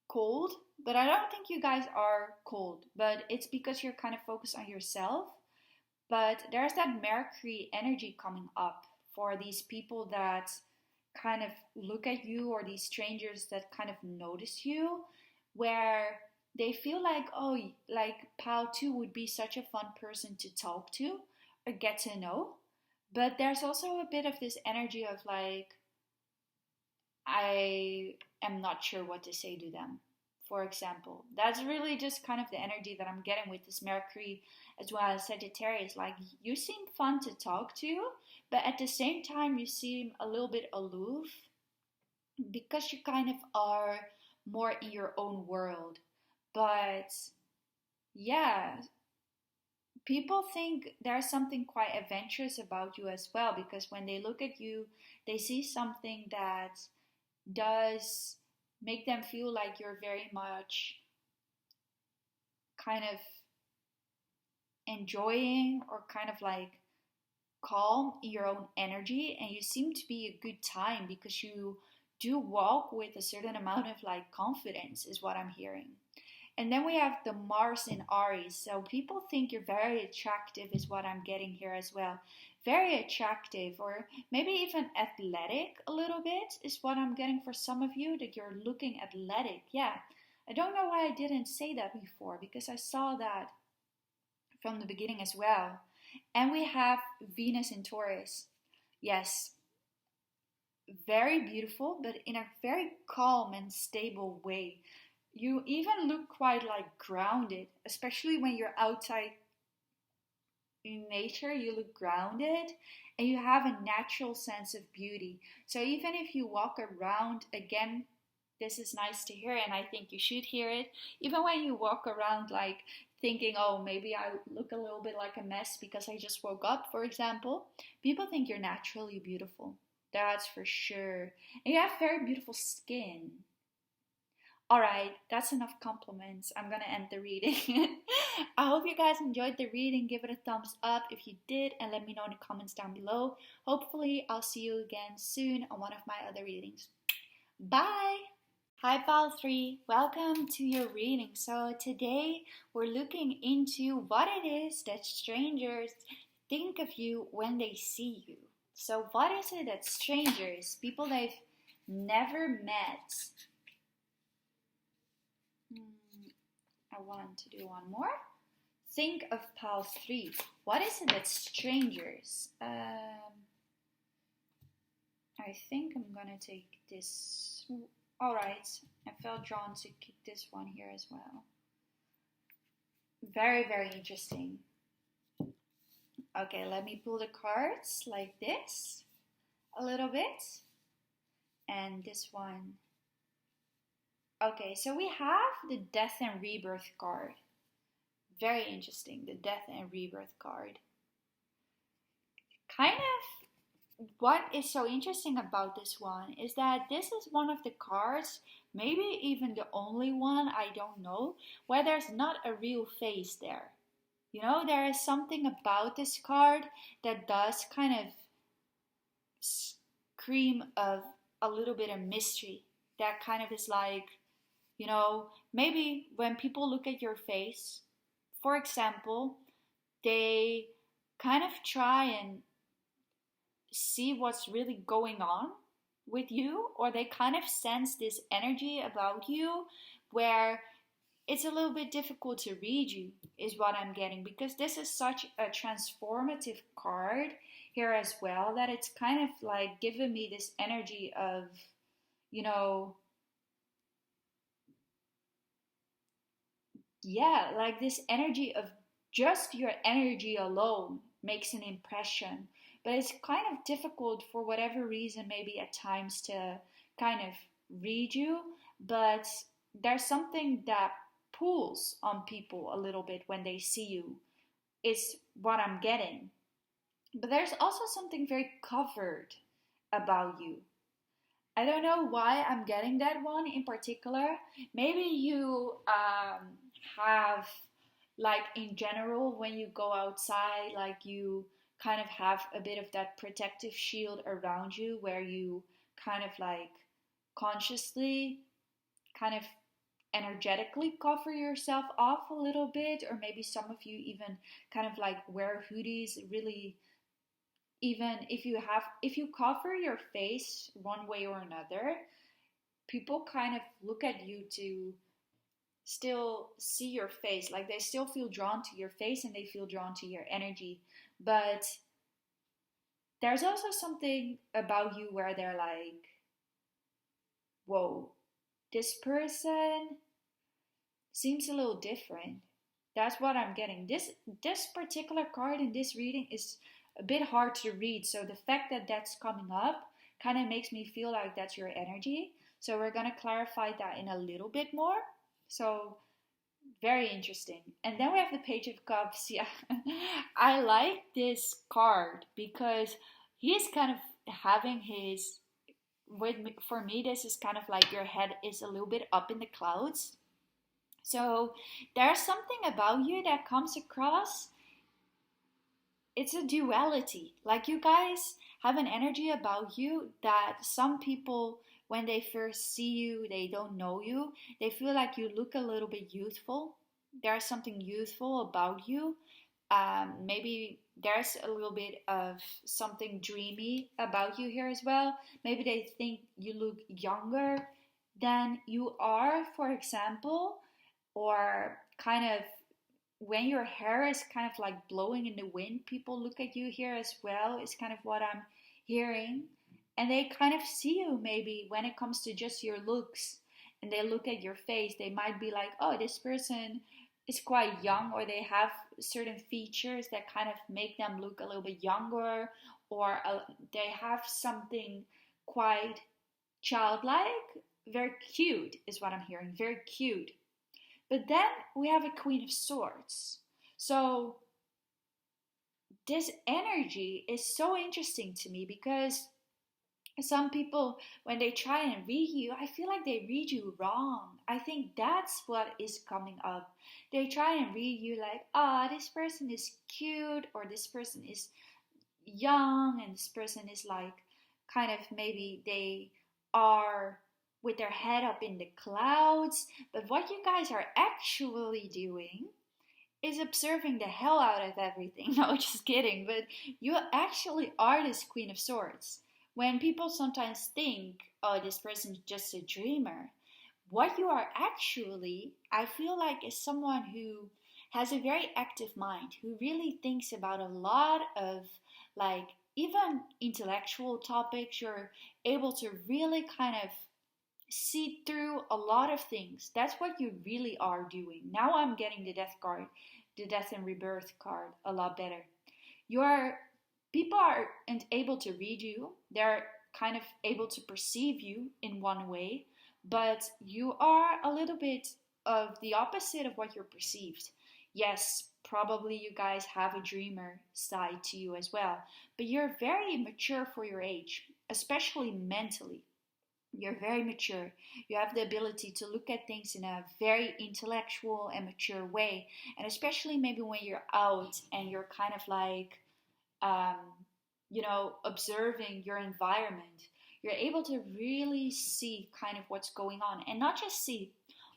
cold, but I don't think you guys are cold, but it's because you're kind of focused on yourself. But there's that Mercury energy coming up for these people that kind of look at you, or these strangers that kind of notice you, where they feel like, oh, like Pao too would be such a fun person to talk to or get to know. But there's also a bit of this energy of like, I am not sure what to say to them, for example. That's really just kind of the energy that I'm getting with this Mercury as well as Sagittarius. Like, you seem fun to talk to, but at the same time you seem a little bit aloof because you kind of are more in your own world. But yeah, people think there's something quite adventurous about you as well, because when they look at you, they see something that does make them feel like you're very much kind of enjoying or kind of like calm in your own energy, and you seem to be a good time because you do walk with a certain amount of like confidence, is what I'm hearing. And then we have the Mars in Aries. So people think you're very attractive, is what I'm getting here as well. Very attractive, or maybe even athletic a little bit, is what I'm getting for some of you, that you're looking athletic. Yeah. I don't know why I didn't say that before, because I saw that from the beginning as well. And we have Venus in Taurus. Yes, very beautiful, but in a very calm and stable way. You even look quite like grounded, especially when you're outside in nature. You look grounded and you have a natural sense of beauty. So even if you walk around, again, this is nice to hear, and I think you should hear it. Even when you walk around like thinking, oh, maybe I look a little bit like a mess because I just woke up, for example, people think you're naturally beautiful. That's for sure. And you have very beautiful skin. Alright, that's enough compliments. I'm gonna end the reading. I hope you guys enjoyed the reading. Give it a thumbs up if you did, and let me know in the comments down below. Hopefully, I'll see you again soon on one of my other readings. Bye! Hi Pile 3, welcome to your reading. So today we're looking into what it is that strangers think of you when they see you. So what is it that strangers, people they've never met, I want to do one more. Think of Pile 3. What is it that strangers, I think I'm gonna take this. Alright, I felt drawn to keep this one here as well. Very, very interesting. Okay, let me pull the cards like this a little bit. And this one. Okay, so we have the Death and Rebirth card. Very interesting, the Death and Rebirth card. Kind of what is so interesting about this one is that this is one of the cards, maybe even the only one, I don't know, where there's not a real face there. You know, there is something about this card that does kind of scream of a little bit of mystery. That kind of is like, you know, maybe when people look at your face, for example, they kind of try and see what's really going on with you, or they kind of sense this energy about you where it's a little bit difficult to read you, is what I'm getting, because this is such a transformative card here as well, that it's kind of like giving me this energy of, you know, yeah, like this energy of just your energy alone makes an impression. But it's kind of difficult for whatever reason, maybe at times, to kind of read you. But there's something that pulls on people a little bit when they see you, is what I'm getting. But there's also something very covered about you. I don't know why I'm getting that one in particular. Maybe you have, like in general, when you go outside, like you kind of have a bit of that protective shield around you where you kind of like consciously kind of energetically cover yourself off a little bit, or maybe some of you even kind of like wear hoodies really. Even if you cover your face one way or another, people kind of look at you to still see your face. Like they still feel drawn to your face and they feel drawn to your energy. But there's also something about you where they're like, whoa, this person seems a little different. That's what I'm getting. This particular card in this reading is a bit hard to read. So the fact that that's coming up kind of makes me feel like that's your energy. So we're going to clarify that in a little bit more. So very interesting. And then we have the Page of Cups. Yeah, I like this card because he's kind of having his, for me, this is kind of like your head is a little bit up in the clouds. So there's something about you that comes across it's a duality. Like you guys have an energy about you that some people, when they first see you, they don't know you, they feel like you look a little bit youthful. There's something youthful about you. Maybe there's a little bit of something dreamy about you here as well. Maybe they think you look younger than you are, for example, or kind of when your hair is kind of like blowing in the wind, people look at you here as well, is kind of what I'm hearing. And they kind of see you maybe when it comes to just your looks, and they look at your face, they might be like, oh, this person is quite young, or they have certain features that kind of make them look a little bit younger, or they have something quite childlike. Very cute is what I'm hearing, very cute. But then we have a Queen of Swords. So this energy is so interesting to me because some people, when they try and read you, I feel like they read you wrong. I think that's what is coming up. They try and read you like, this person is cute, or this person is young, and this person is like, kind of maybe they are with their head up in the clouds. But what you guys are actually doing is observing the hell out of everything. No, just kidding. But you actually are this Queen of Swords. When people sometimes think, oh, this person is just a dreamer, what you are actually, I feel like, is someone who has a very active mind, who really thinks about a lot of, like, even intellectual topics. You're able to really kind of see through a lot of things. That's what you really are doing. Now I'm getting the death card, the death and rebirth card, a lot better. People aren't able to read you. They're kind of able to perceive you in one way, but you are a little bit of the opposite of what you're perceived. Yes, probably you guys have a dreamer side to you as well, but you're very mature for your age, especially mentally. You're very mature. You have the ability to look at things in a very intellectual and mature way. And especially maybe when you're out and you're kind of like, um, observing your environment, you're able to really see kind of what's going on. And not just see,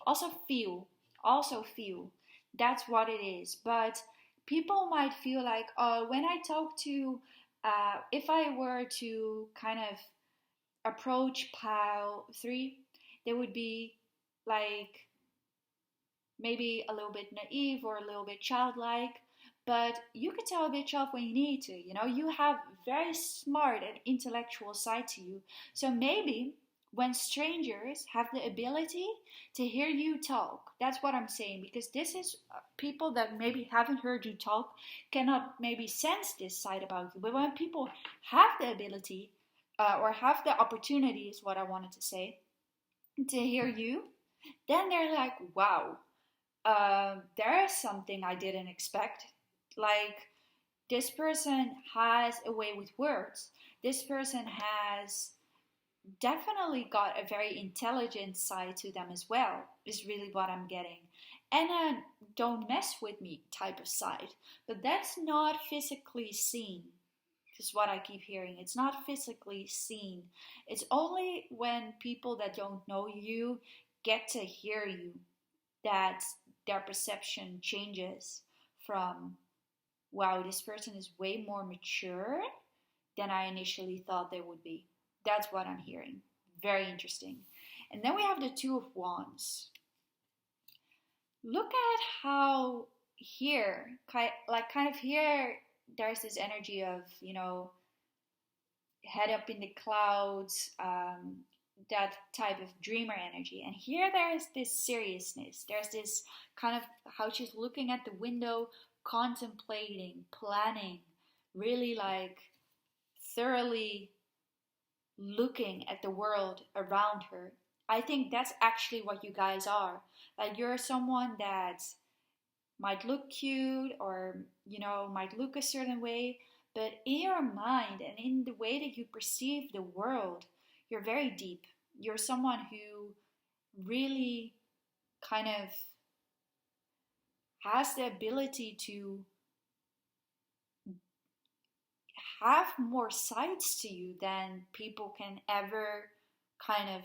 also feel. Also feel. That's what it is. But people might feel like, when I talk to, if I were to kind of approach pile 3, they would be like maybe a little bit naive or a little bit childlike, but you can tell a bit off when you need to. You have very smart and intellectual side to you. So maybe when strangers have the ability to hear you talk, that's what I'm saying, because this is people that maybe haven't heard you talk cannot maybe sense this side about you. But when people have the ability, or have the opportunity, is what I wanted to say, to hear you, then they're like, wow, there is something I didn't expect. Like, this person has a way with words. This person has definitely got a very intelligent side to them as well, is really what I'm getting. And a don't mess with me type of side. But that's not physically seen. Is what I keep hearing. It's not physically seen. It's only when people that don't know you get to hear you that their perception changes from, wow, this person is way more mature than I initially thought they would be. That's what I'm hearing. Very interesting. And then we have the Two of Wands. Look at how here, kind of here, there's this energy of, head up in the clouds, that type of dreamer energy. And here there's this seriousness. There's this kind of how she's looking at the window, contemplating, planning, really like thoroughly looking at the world around her. I think that's actually what you guys are. Like, you're someone that might look cute, or might look a certain way, but in your mind and in the way that you perceive the world, you're very deep. You're someone who really kind of has the ability to have more sides to you than people can ever kind of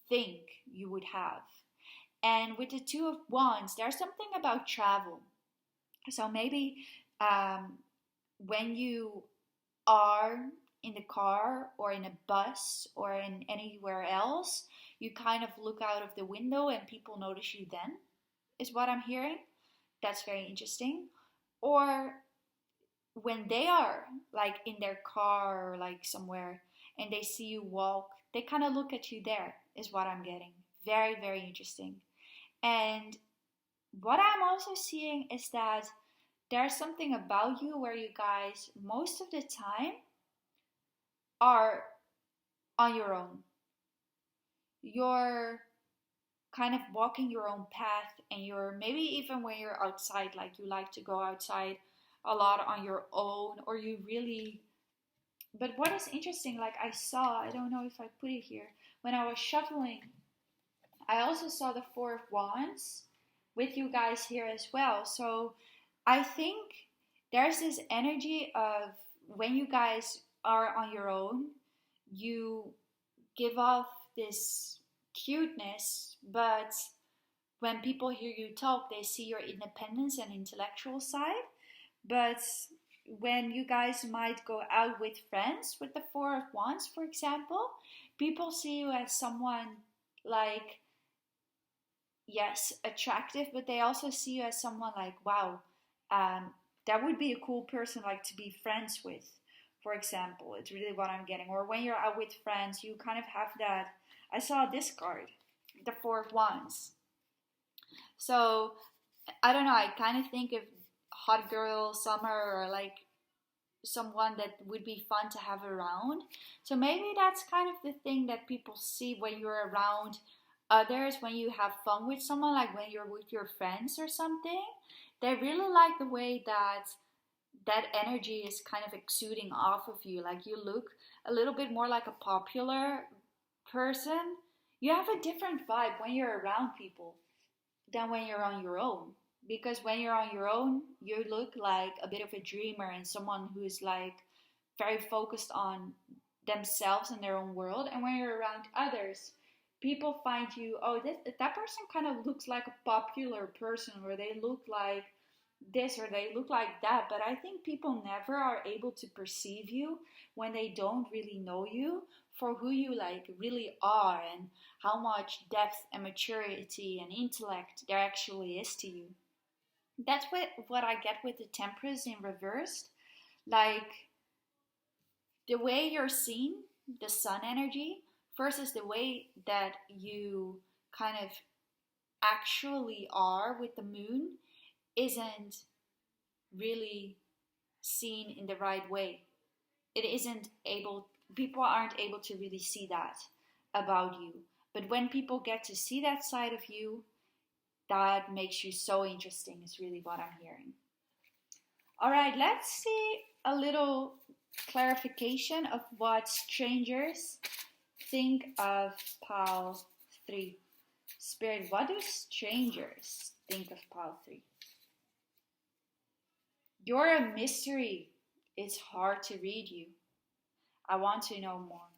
think you would have. And with the Two of Wands, there's something about travel. So maybe when you are in the car or in a bus or in anywhere else, you kind of look out of the window and people notice you then, is what I'm hearing. That's very interesting. Or when they are like in their car or like somewhere and they see you walk, they kind of look at you there, is what I'm getting. Very, very interesting. And what I'm also seeing is that there's something about you where you guys most of the time are on your own. You're kind of walking your own path, and you're maybe even when you're outside, like you like to go outside a lot on your own, or you really. But what is interesting, like I don't know if I put it here, when I was shuffling, I also saw the Four of Wands with you guys here as well. So I think there's this energy of when you guys are on your own, you give off this cuteness, but when people hear you talk, they see your independence and intellectual side. But when you guys might go out with friends with the Four of Wands, for example, people see you as someone like, yes, attractive, but they also see you as someone like, wow, that would be a cool person like to be friends with, for example. It's really what I'm getting. Or when you're out with friends, you kind of have that. I saw this card, the Four of Wands. So I don't know, I kind of think of hot girl summer, or like someone that would be fun to have around. So maybe that's kind of the thing that people see when you're around others, when you have fun with someone, like when you're with your friends or something. They really like the way that that energy is kind of exuding off of you. Like you look a little bit more like a popular person. You have a different vibe when you're around people than when you're on your own. Because when you're on your own, you look like a bit of a dreamer and someone who's like very focused on themselves and their own world. And when you're around others, people find you, oh, that person kind of looks like a popular person, or they look like this or they look like that. But I think people never are able to perceive you when they don't really know you for who you like really are, and how much depth and maturity and intellect there actually is to you. That's what I get with the Temperance in reversed. Like the way you're seen, the sun energy, versus the way that you kind of actually are with the moon isn't really seen in the right way. People aren't able to really see that about you. But when people get to see that side of you, that makes you so interesting, is really what I'm hearing. All right, let's see a little clarification of what strangers think of pile 3. Spirit, what do strangers think of pile 3? You're a mystery. It's hard to read you. I want to know more.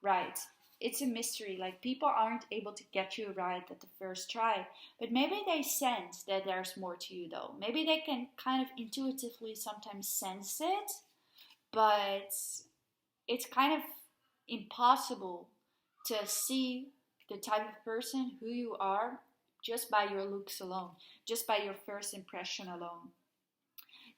Right. It's a mystery. Like people aren't able to get you right at the first try. But maybe they sense that there's more to you though. Maybe they can kind of intuitively sometimes sense it. But it's kind of impossible to see the type of person who you are just by your looks alone. Just by your first impression alone.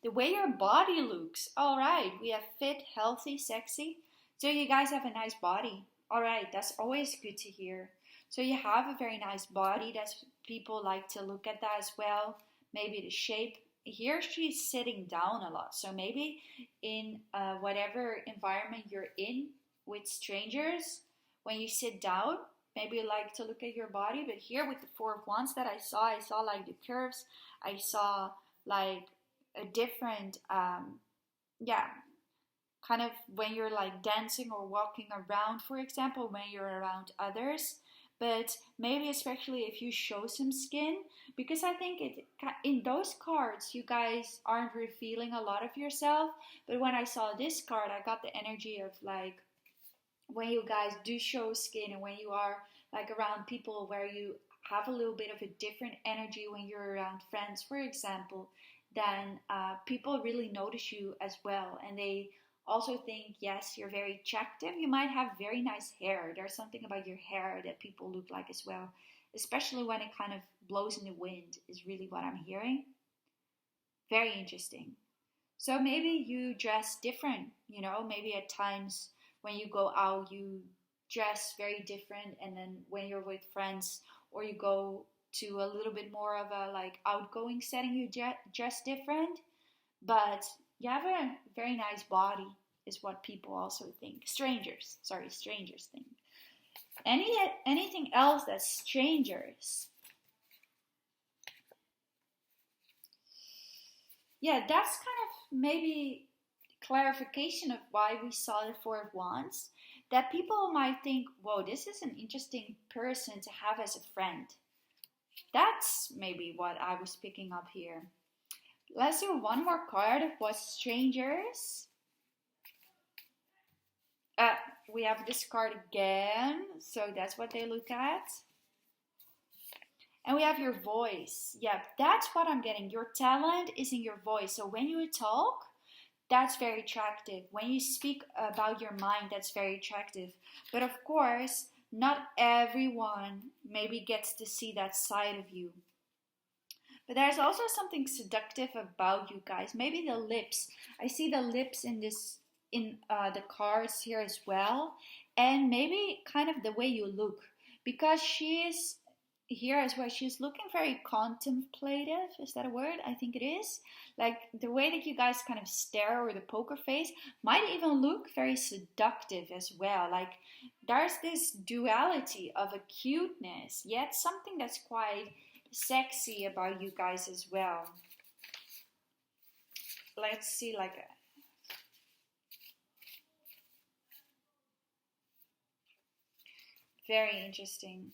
The way your body looks. Alright, we have fit, healthy, sexy. So you guys have a nice body. Alright, that's always good to hear. So you have a very nice body. That's people like to look at that as well. Maybe the shape. Here she's sitting down a lot. So maybe in whatever environment you're in with strangers, when you sit down, maybe you like to look at your body. But here with the Four of Wands that I saw like the curves. I saw like a different, kind of when you're like dancing or walking around, for example, when you're around others. but maybe especially if you show some skin, because I think in those cards you guys aren't revealing a lot of yourself. But when I saw this card, I got the energy of like when you guys do show skin, and when you are like around people where you have a little bit of a different energy when you're around friends, for example, then people really notice you as well, and they also think, yes, you're very attractive. You might have very nice hair. There's something about your hair that people look like as well, especially when it kind of blows in the wind, is really what I'm hearing. Very interesting. So maybe you dress different, maybe at times when you go out, you dress very different, and then when you're with friends or you go to a little bit more of a like outgoing setting, you dress different. But you have a very nice body, is what people also think. Strangers think. Anything else that's strangers? Yeah, that's kind of maybe clarification of why we saw the Four of Wands. That people might think, whoa, this is an interesting person to have as a friend. That's maybe what I was picking up here. Let's do one more card of what strangers. We have this card again, so that's what they look at. And we have your voice. Yeah, that's what I'm getting. Your talent is in your voice. So when you talk, that's very attractive. When you speak about your mind, that's very attractive. But of course, not everyone maybe gets to see that side of you. But there's also something seductive about you guys. Maybe the lips. I see the lips in the cards here as well. And maybe kind of the way you look. Because she is here as well. She's looking very contemplative. Is that a word? I think it is. Like the way that you guys kind of stare, or the poker face, might even look very seductive as well. Like there's this duality of a cuteness, yet something that's quite sexy about you guys as well. Let's see, like very interesting.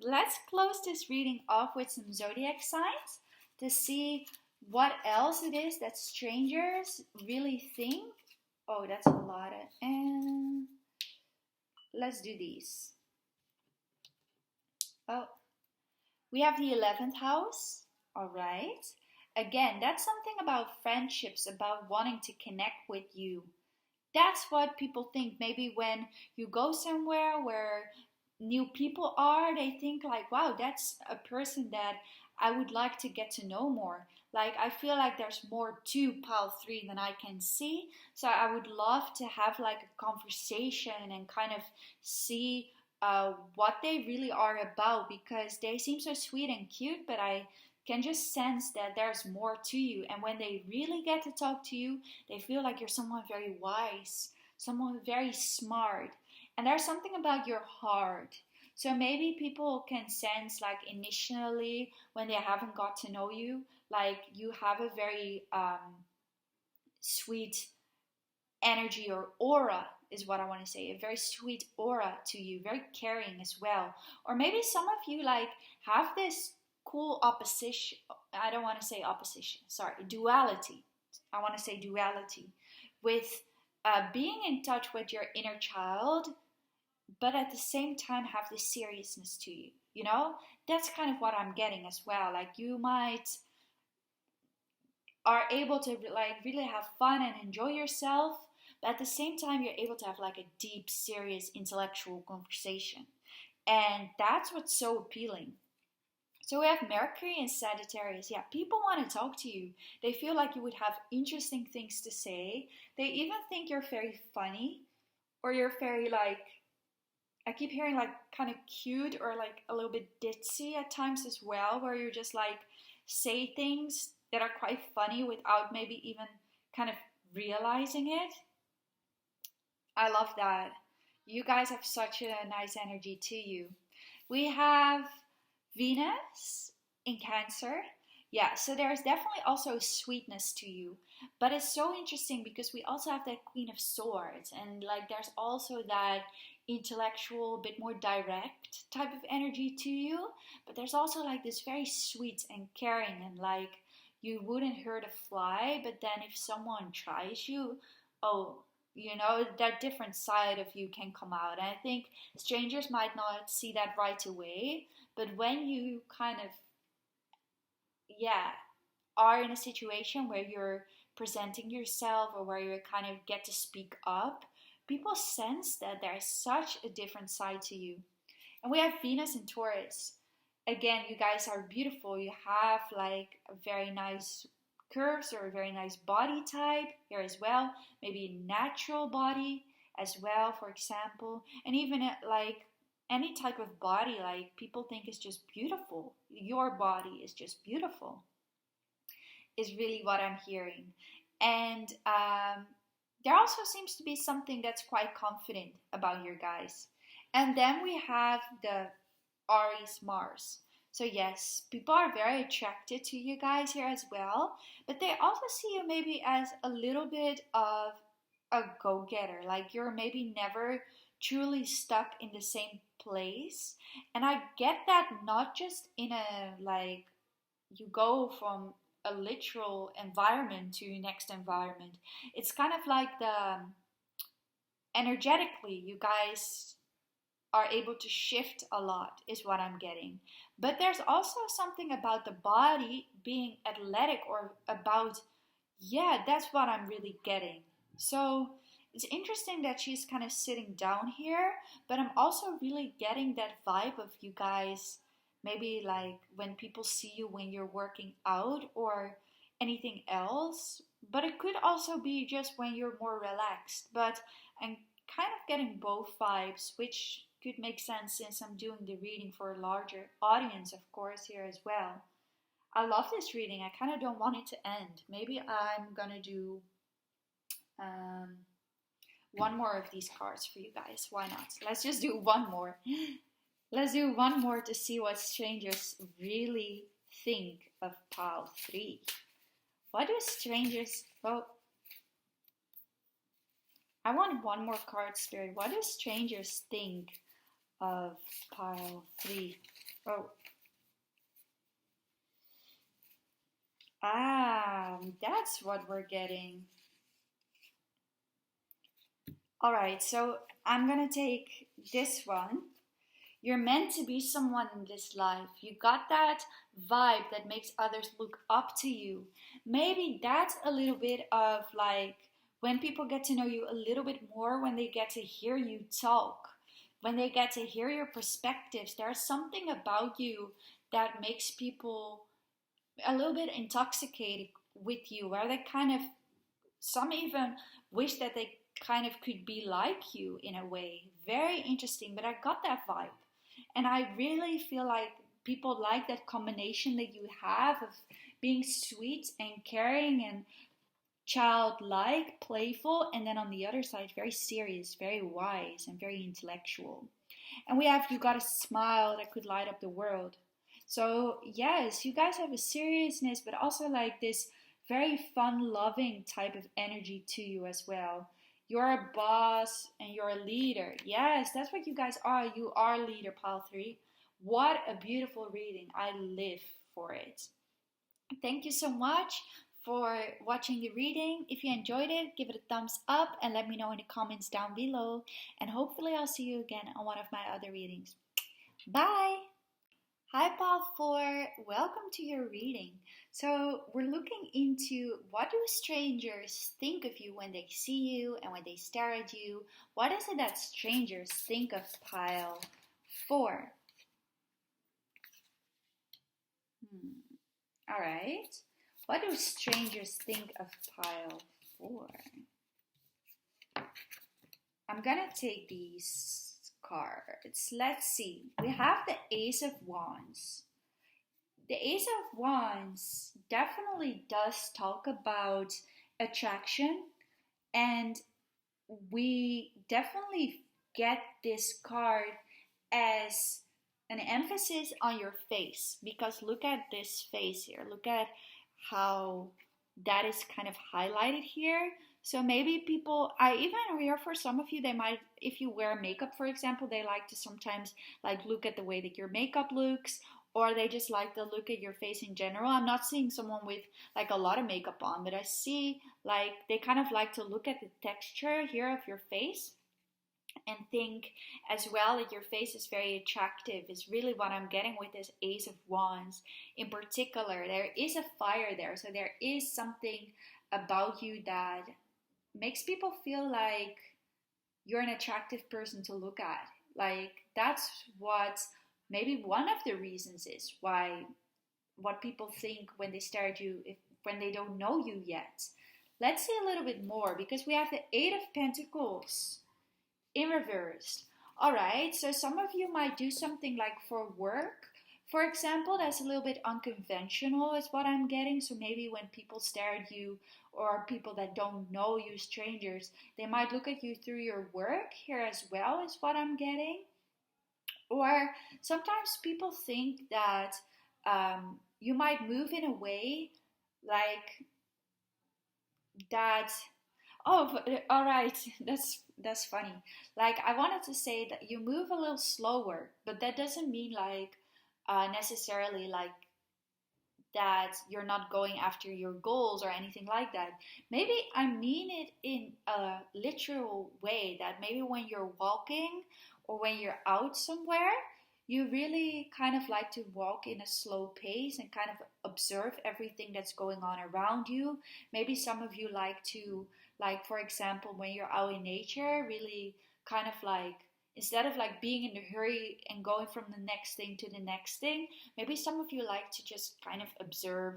Let's close this reading off with some zodiac signs to see what else it is that strangers really think. Oh, that's a lot. And let's do these. Oh, we have the 11th house. All right. Again, that's something about friendships, about wanting to connect with you. That's what people think. Maybe when you go somewhere where new people are, they think like, wow, that's a person that I would like to get to know more. Like I feel like there's more to pile 3 than I can see. So I would love to have like a conversation and kind of see what they really are about, because they seem so sweet and cute, but I can just sense that there's more to you. And when they really get to talk to you, they feel like you're someone very wise, someone very smart. And there's something about your heart. So maybe people can sense, like initially when they haven't got to know you, like you have a very sweet energy or aura, is what I want to say. A very sweet aura to you, very caring as well. Or maybe some of you like have this cool opposition. I don't want to say opposition, sorry, duality. I want to say duality with being in touch with your inner child, but at the same time have this seriousness to you. That's kind of what I'm getting as well. Like you might are able to like really have fun and enjoy yourself, but at the same time you're able to have like a deep, serious, intellectual conversation. And that's what's so appealing. So we have Mercury and Sagittarius. Yeah, people want to talk to you. They feel like you would have interesting things to say. They even think you're very funny, or you're very like, I keep hearing like kind of cute, or like a little bit ditzy at times as well, where you just like say things that are quite funny without maybe even kind of realizing it. I love that. You guys have such a nice energy to you. We have Venus in Cancer. Yeah, so there's definitely also a sweetness to you. But it's so interesting because we also have that Queen of Swords, and like there's also that intellectual, bit more direct type of energy to you. But there's also like this very sweet and caring, and like you wouldn't hurt a fly, but then if someone tries you, oh, that different side of you can come out. And I think strangers might not see that right away, but when you kind of, yeah, are in a situation where you're presenting yourself or where you kind of get to speak up, people sense that there's such a different side to you. And we have Venus in Taurus. Again, you guys are beautiful. You have like a very nice curves or a very nice body type here as well. Maybe a natural body as well, for example. And even like any type of body, like people think is just beautiful. Your body is just beautiful, is really what I'm hearing. And there also seems to be something that's quite confident about your guys. And then we have the Aries Mars. So yes, people are very attracted to you guys here as well, but they also see you maybe as a little bit of a go-getter. Like you're maybe never truly stuck in the same place. And I get that not just in a like you go from a literal environment to next environment. It's kind of like the energetically you guys are able to shift a lot is what I'm getting. But there's also something about the body being athletic or about, yeah, that's what I'm really getting. So it's interesting that she's kind of sitting down here, but I'm also really getting that vibe of you guys maybe like when people see you when you're working out or anything else. But it could also be just when you're more relaxed. But I'm kind of getting both vibes, which could make sense since I'm doing the reading for a larger audience, of course, here as well. I love this reading. I kind of don't want it to end. Maybe I'm gonna do um, one more of these cards for you guys. Why not? Let's just do one more. Let's do one more to see what strangers really think of pile 3. What do strangers... Well, I want one more card, Spirit. What do strangers think of pile 3? Oh. That's what we're getting. Alright, so I'm gonna take this one. You're meant to be someone in this life. You got that vibe that makes others look up to you. Maybe that's a little bit of like when people get to know you a little bit more, when they get to hear you talk, when they get to hear your perspectives. There's something about you that makes people a little bit intoxicated with you, where they kind of, some even wish that they kind of could be like you in a way. Very interesting, but I got that vibe. And I really feel like people like that combination that you have of being sweet and caring and childlike, playful, and then on the other side, very serious, very wise, and very intellectual. And we have you got a smile that could light up the world. So yes, you guys have a seriousness, but also like this very fun, loving type of energy to you as well. You're a boss and you're a leader. Yes, that's what you guys are. You are leader, pile 3. What a beautiful reading. I live for it. Thank you so much for watching the reading. If you enjoyed it, give it a thumbs up and let me know in the comments down below. And hopefully I'll see you again on one of my other readings. Bye! Hi Pile 4, welcome to your reading. So we're looking into what do strangers think of you when they see you and when they stare at you. What is it that strangers think of Pile 4? Alright, what do strangers think of Pile 4? I'm gonna take these cards. Let's see. We have the Ace of Wands. The Ace of Wands definitely does talk about attraction, and we definitely get this card as an emphasis on your face, because look at this face here. Look at how that is kind of highlighted here. So maybe people, I even hear for some of you, they might, if you wear makeup, for example, they like to sometimes like look at the way that your makeup looks, or they just like to look at your face in general. I'm not seeing someone with like a lot of makeup on, but I see like they kind of like to look at the texture here of your face and think as well that your face is very attractive is really what I'm getting with this Ace of Wands in particular. There is a fire there, so there is something about you that makes people feel like you're an attractive person to look at. Like that's what maybe one of the reasons is why what people think when they stare at you if when they don't know you yet. Let's see a little bit more because we have the Eight of Pentacles in reverse. All right, so some of you might do something like for work, for example, that's a little bit unconventional is what I'm getting. So maybe when people stare at you or people that don't know you, strangers, they might look at you through your work here as well is what I'm getting. Or sometimes people think that you might move in a way like that. Oh, all right. That's funny. Like I wanted to say that you move a little slower, but that doesn't mean like necessarily like that you're not going after your goals or anything like that. Maybe I mean it in a literal way that maybe when you're walking or when you're out somewhere, you really kind of like to walk in a slow pace and kind of observe everything that's going on around you. Maybe some of you like to, like, for example, when you're out in nature, really kind of like, instead of like being in a hurry and going from the next thing to the next thing, maybe some of you like to just kind of observe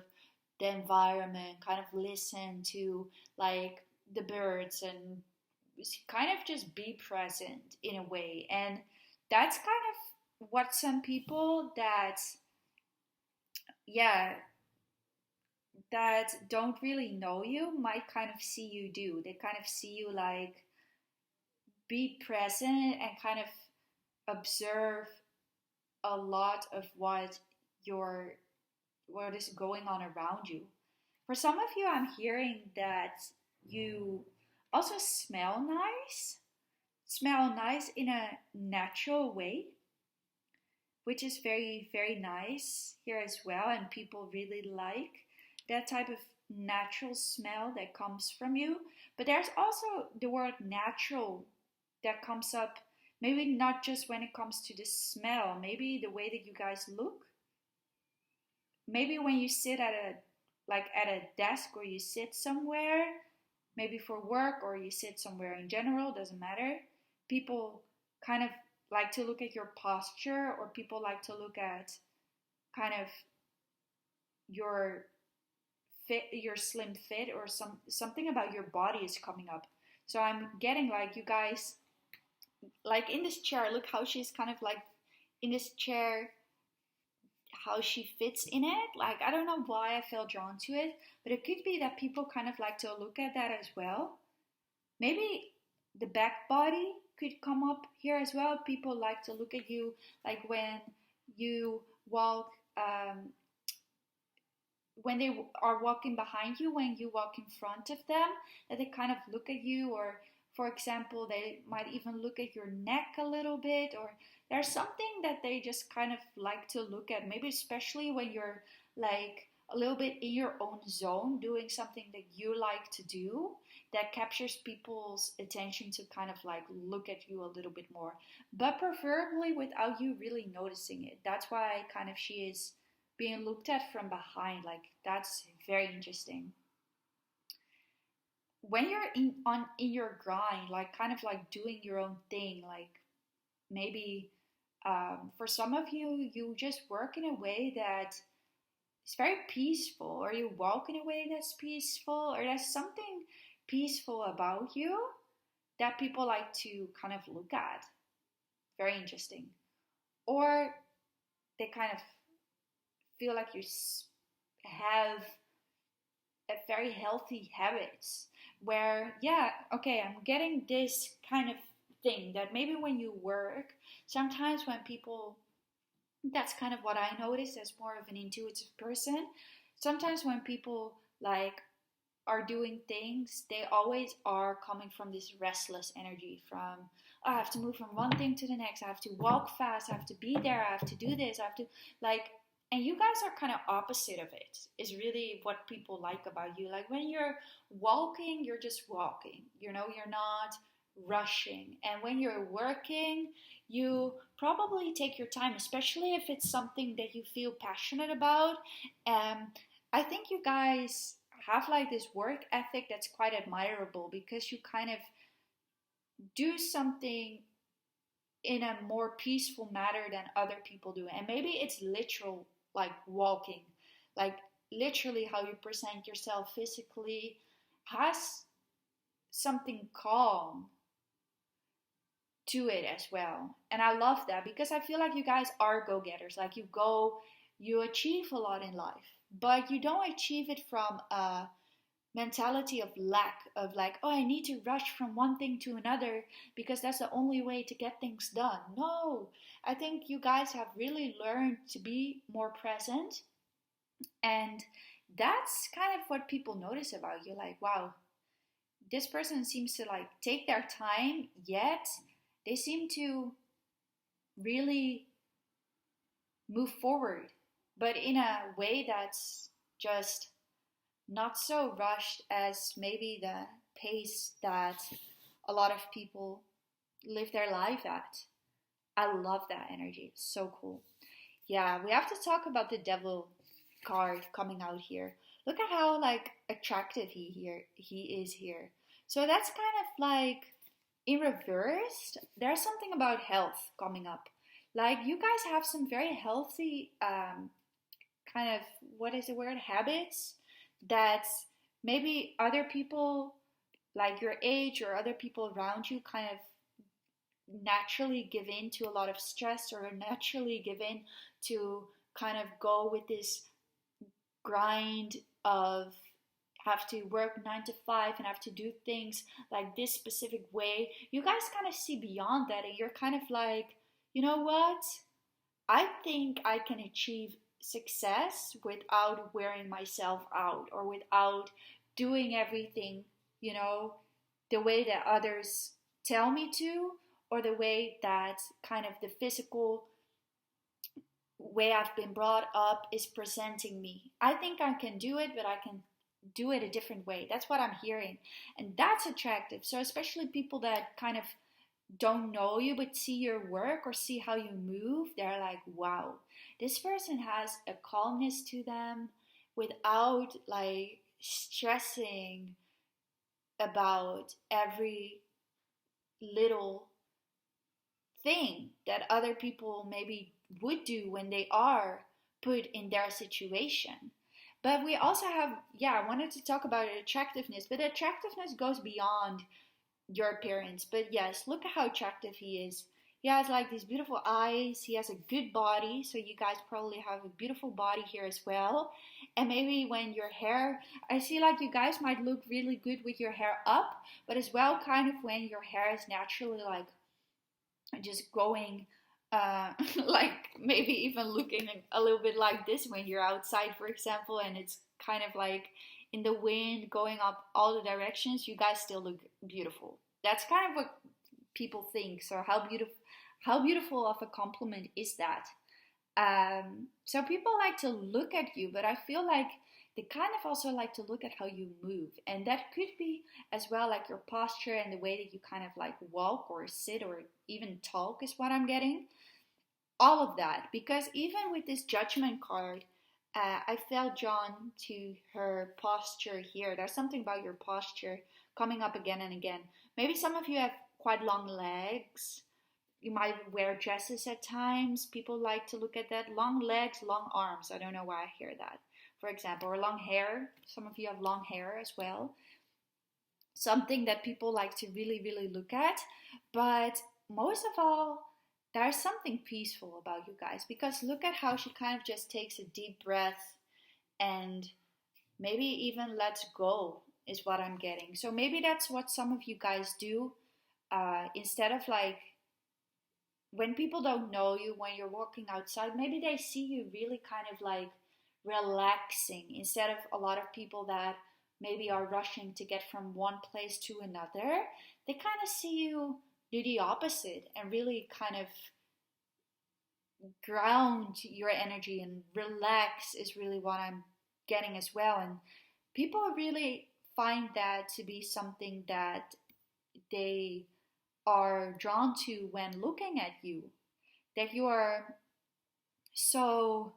the environment, kind of listen to like the birds and kind of just be present in a way. And that's kind of what some people that, yeah, that don't really know you might kind of see you do. They kind of see you like be present and kind of observe a lot of what is going on around you. For some of you, I'm hearing that you also smell nice in a natural way, which is very, very nice here as well. And people really like that type of natural smell that comes from you. But there's also the word natural that comes up, maybe not just when it comes to the smell, maybe the way that you guys look. Maybe when you sit at a desk or you sit somewhere, maybe for work or you sit somewhere in general, doesn't matter. People kind of like to look at your posture, or people like to look at kind of your fit, your slim fit, or something about your body is coming up. So I'm getting like you guys, like in this chair, look how she's kind of like in this chair, how she fits in it. Like I don't know why I felt drawn to it, but it could be that people kind of like to look at that as well. Maybe the back body could come up here as well. People like to look at you like when you walk, when they are walking behind you, when you walk in front of them, that they kind of look at you. Or for example, they might even look at your neck a little bit, or there's something that they just kind of like to look at, maybe especially when you're like a little bit in your own zone doing something that you like to do, that captures people's attention to kind of like look at you a little bit more, but preferably without you really noticing it. That's why kind of she is being looked at from behind. Like that's very interesting. When you're in your grind, like kind of like doing your own thing, like maybe for some of you, you just work in a way that is very peaceful, or you walk in a way that's peaceful, or there's something peaceful about you that people like to kind of look at. Very interesting. Or they kind of feel like you have a very healthy habits where, yeah, okay, I'm getting this kind of thing that maybe when you work, sometimes when people That's kind of what I noticed as more of an intuitive person. Sometimes when people like are doing things, they always are coming from this restless energy from, oh, I have to move from one thing to the next. I have to walk fast. I have to be there. I have to do this. I have to like, and you guys are kind of opposite of it, is really what people like about you. Like when you're walking, you're just walking, you know, you're not rushing. And when you're working, you probably take your time, especially if it's something that you feel passionate about. Um, I think you guys have like this work ethic that's quite admirable because you kind of do something in a more peaceful manner than other people do. And maybe it's literal, like walking, like literally how you present yourself physically has something calm to it as well. And I love that because I feel like you guys are go getters. Like you go, you achieve a lot in life, but you don't achieve it from a mentality of lack, of like, oh, I need to rush from one thing to another because that's the only way to get things done. No, I think you guys have really learned to be more present. And that's kind of what people notice about you. Like, wow, this person seems to like take their time, yet they seem to really move forward, but in a way that's just not so rushed as maybe the pace that a lot of people live their life at. I love that energy. It's so cool. Yeah, we have to talk about the devil card coming out here. Look at how like attractive he is here. So that's kind of like in reverse. There's something about health coming up. Like you guys have some very healthy kind of, what is the word, habits that maybe other people like your age or other people around you kind of naturally give in to a lot of stress, or naturally give in to kind of go with this grind of have to work 9 to 5 and have to do things like this specific way. You guys kind of see beyond that, and you're kind of like, you know what? I think I can achieve success without wearing myself out, or without doing everything, you know, the way that others tell me to, or the way that kind of the physical way I've been brought up is presenting me. I think I can do it, but I can do it a different way. That's what I'm hearing. And that's attractive. So especially people that kind of don't know you but see your work or see how you move, they're like, wow, this person has a calmness to them without like stressing about every little thing that other people maybe would do when they are put in their situation. But we also have, yeah, I wanted to talk about attractiveness, but attractiveness goes beyond your appearance. But yes, look at how attractive he is. He has like these beautiful eyes. He has a good body. So you guys probably have a beautiful body here as well. And maybe when your hair, I see like you guys might look really good with your hair up, but as well kind of when your hair is naturally like just going like maybe even looking a little bit like this when you're outside, for example, and it's kind of like in the wind going up all the directions, you guys still look beautiful. That's kind of what people think. So how beautiful of a compliment is that? So people like to look at you, but I feel like they kind of also like to look at how you move, and that could be as well like your posture and the way that you kind of like walk or sit or even talk is what I'm getting. All of that, because even with this judgment card, I felt drawn to her posture here. There's something about your posture coming up again and again. Maybe some of you have quite long legs. You might wear dresses at times. People like to look at that. Long legs, long arms. I don't know why I hear that, for example. Or long hair. Some of you have long hair as well. Something that people like to really, really look at. But most of all, there's something peaceful about you guys, because look at how she kind of just takes a deep breath and maybe even lets go is what I'm getting. So maybe that's what some of you guys do. Instead of like when people don't know you, when you're walking outside, maybe they see you really kind of like relaxing instead of a lot of people that maybe are rushing to get from one place to another. They kind of see you do the opposite and really kind of ground your energy and relax is really what I'm getting as well. And people really find that to be something that they are drawn to when looking at you, that you are so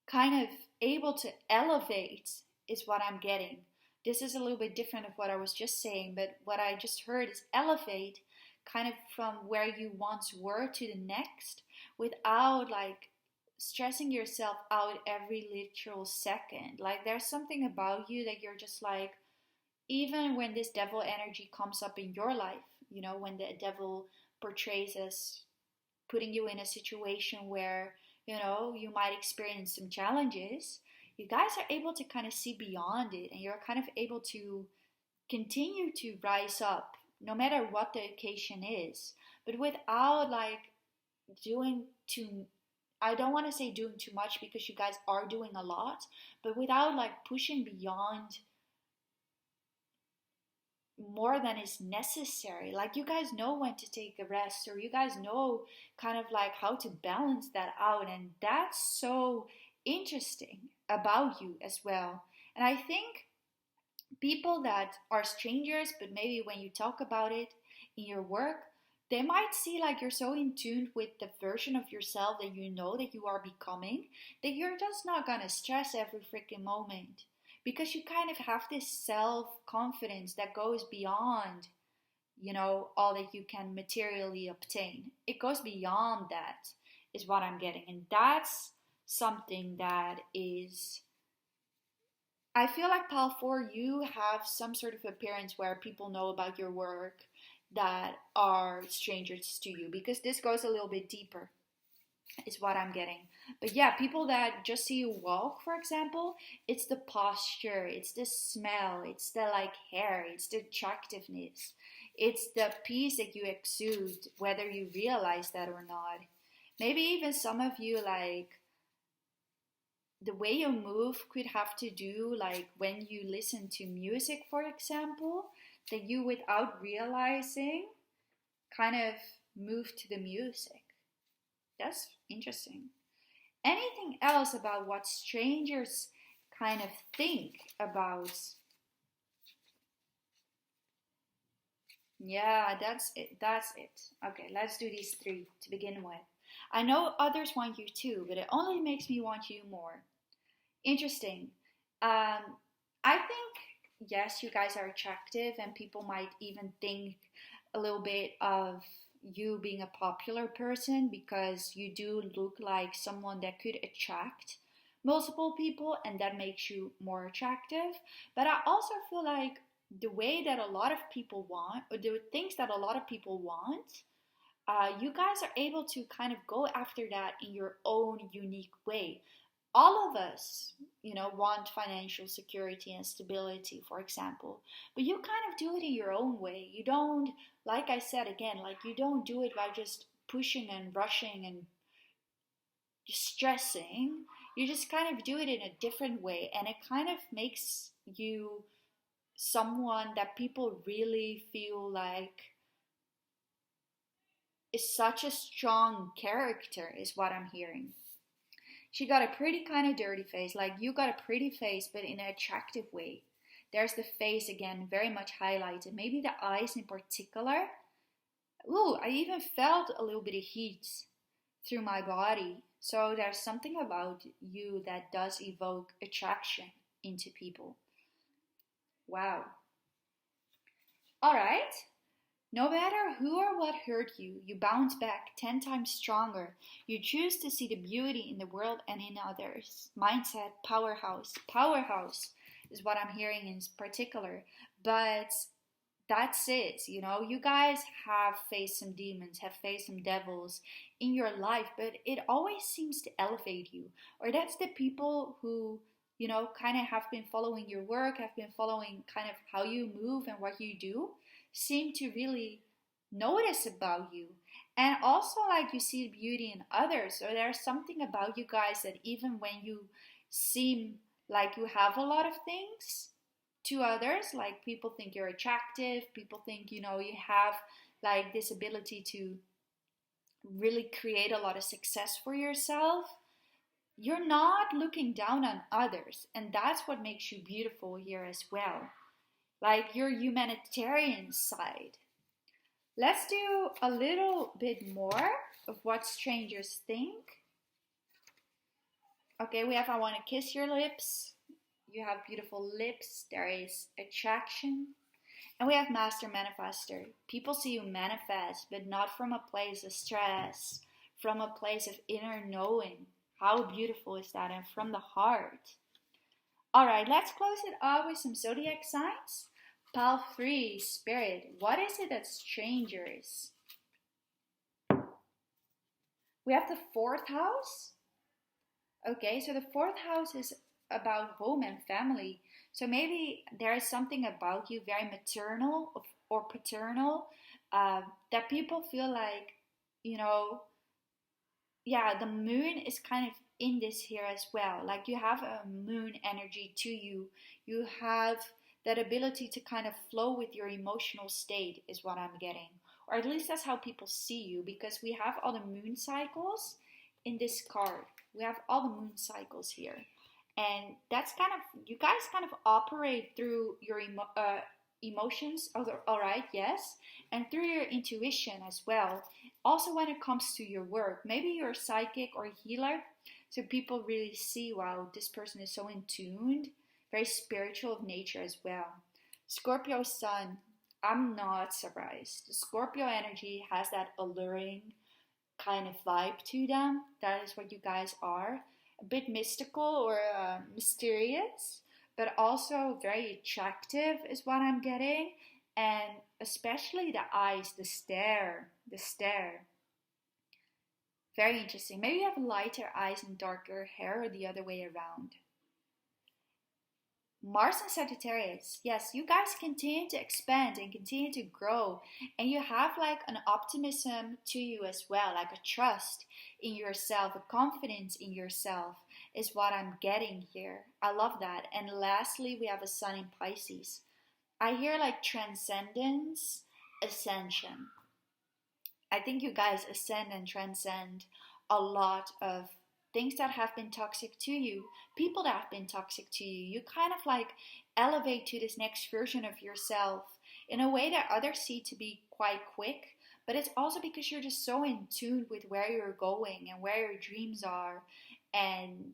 kind of able to elevate is what I'm getting. This is a little bit different of what I was just saying, but what I just heard is elevate kind of from where you once were to the next without like stressing yourself out every literal second. Like there's something about you that you're just like, even when this devil energy comes up in your life, you know, when the devil portrays as putting you in a situation where, you know, you might experience some challenges, you guys are able to kind of see beyond it and you're kind of able to continue to rise up no matter what the occasion is, but without like doing too, I don't want to say doing too much because you guys are doing a lot, but without like pushing beyond more than is necessary. Like you guys know when to take a rest, or you guys know kind of like how to balance that out, and that's so interesting about you as well. And I think people that are strangers, but maybe when you talk about it in your work, they might see like you're so in tune with the version of yourself that you know that you are becoming, that you're just not gonna stress every freaking moment, because you kind of have this self-confidence that goes beyond, you know, all that you can materially obtain. It goes beyond that is what I'm getting. And that's something that is, I feel like Pal 4, you have some sort of appearance where people know about your work that are strangers to you, because this goes a little bit deeper is what I'm getting. But yeah, people that just see you walk, for example, it's the posture, it's the smell, it's the like hair, it's the attractiveness, it's the peace that you exude, whether you realize that or not. Maybe even some of you, like the way you move could have to do like when you listen to music, for example, that you without realizing kind of move to the music. That's interesting. Anything else about what strangers kind of think about? Yeah, that's it. That's it. Okay, let's do these three to begin with. I know others want you too, but it only makes me want you more. Interesting. I think, yes, you guys are attractive, and people might even think a little bit of you being a popular person because you do look like someone that could attract multiple people, and that makes you more attractive. But I also feel like the way that a lot of people want, or the things that a lot of people want, you guys are able to kind of go after that in your own unique way. All of us, you know, want financial security and stability, for example, but you kind of do it in your own way. You don't, like I said again, like you don't do it by just pushing and rushing and stressing. You just kind of do it in a different way, and it kind of makes you someone that people really feel like is such a strong character, is what I'm hearing. She got a pretty kind of dirty face, like you got a pretty face, but in an attractive way. There's the face again, very much highlighted. Maybe the eyes in particular. Ooh, I even felt a little bit of heat through my body. So there's something about you that does evoke attraction into people. Wow. All right. No matter who or what hurt you, you bounce back 10 times stronger. You choose to see the beauty in the world and in others. Mindset, powerhouse. Powerhouse is what I'm hearing in particular. But that's it. You know, you guys have faced some demons, have faced some devils in your life, but it always seems to elevate you. Or that's the people who, you know, kind of have been following your work, have been following kind of how you move and what you do, seem to really notice about you. And also, like, you see beauty in others. So there's something about you guys that even when you seem like you have a lot of things to others, like people think you're attractive, people think, you have like this ability to really create a lot of success for yourself, you're not looking down on others. And that's what makes you beautiful here as well. Like your humanitarian side. Let's do a little bit more of what strangers think. Okay, we have I want to kiss your lips. You have beautiful lips. There is attraction. And we have Master Manifester. People see you manifest, but not from a place of stress, from a place of inner knowing. How beautiful is that? And from the heart. Alright, let's close it up with some zodiac signs. Pile 3, Spirit. What is it that strangers? We have the 4th house. Okay, so the 4th house is about home and family. So maybe there is something about you very maternal or paternal that people feel like, the moon is kind of in this here as well. Like you have a moon energy to you. You have that ability to kind of flow with your emotional state is what I'm getting. Or at least that's how people see you, because we have all the moon cycles in this card. We have all the moon cycles here. And that's kind of, you guys kind of operate through your emotions, alright, yes, and through your intuition as well. Also when it comes to your work, maybe you're a psychic or a healer, so people really see, wow, this person is so in tuned, very spiritual of nature as well. Scorpio sun, I'm not surprised. The Scorpio energy has that alluring kind of vibe to them. That is what you guys are. A bit mystical or mysterious, but also very attractive is what I'm getting. And especially the eyes, the stare. Very interesting. Maybe you have lighter eyes and darker hair, or the other way around. Mars and Sagittarius, yes, you guys continue to expand and continue to grow, and you have like an optimism to you as well, like a trust in yourself, a confidence in yourself is what I'm getting here. I love that. And lastly, we have a sun in Pisces. I hear like transcendence, ascension. I think you guys ascend and transcend a lot of things that have been toxic to you, people that have been toxic to you. You kind of like elevate to this next version of yourself in a way that others see to be quite quick, but it's also because you're just so in tune with where you're going and where your dreams are. And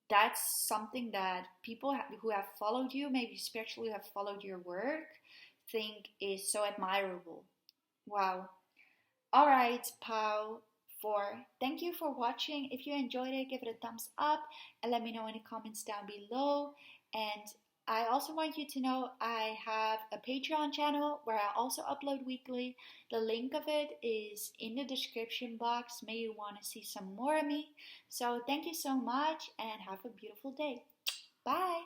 that's something that people who have followed you, maybe especially who have followed your work, think is so admirable. Wow. All right, Pau. Thank you for watching. If you enjoyed it, give it a thumbs up and let me know in the comments down below. And I also want you to know I have a Patreon channel where I also upload weekly. The link of it is in the description box. May you want to see some more of me. So thank you so much and have a beautiful day. Bye.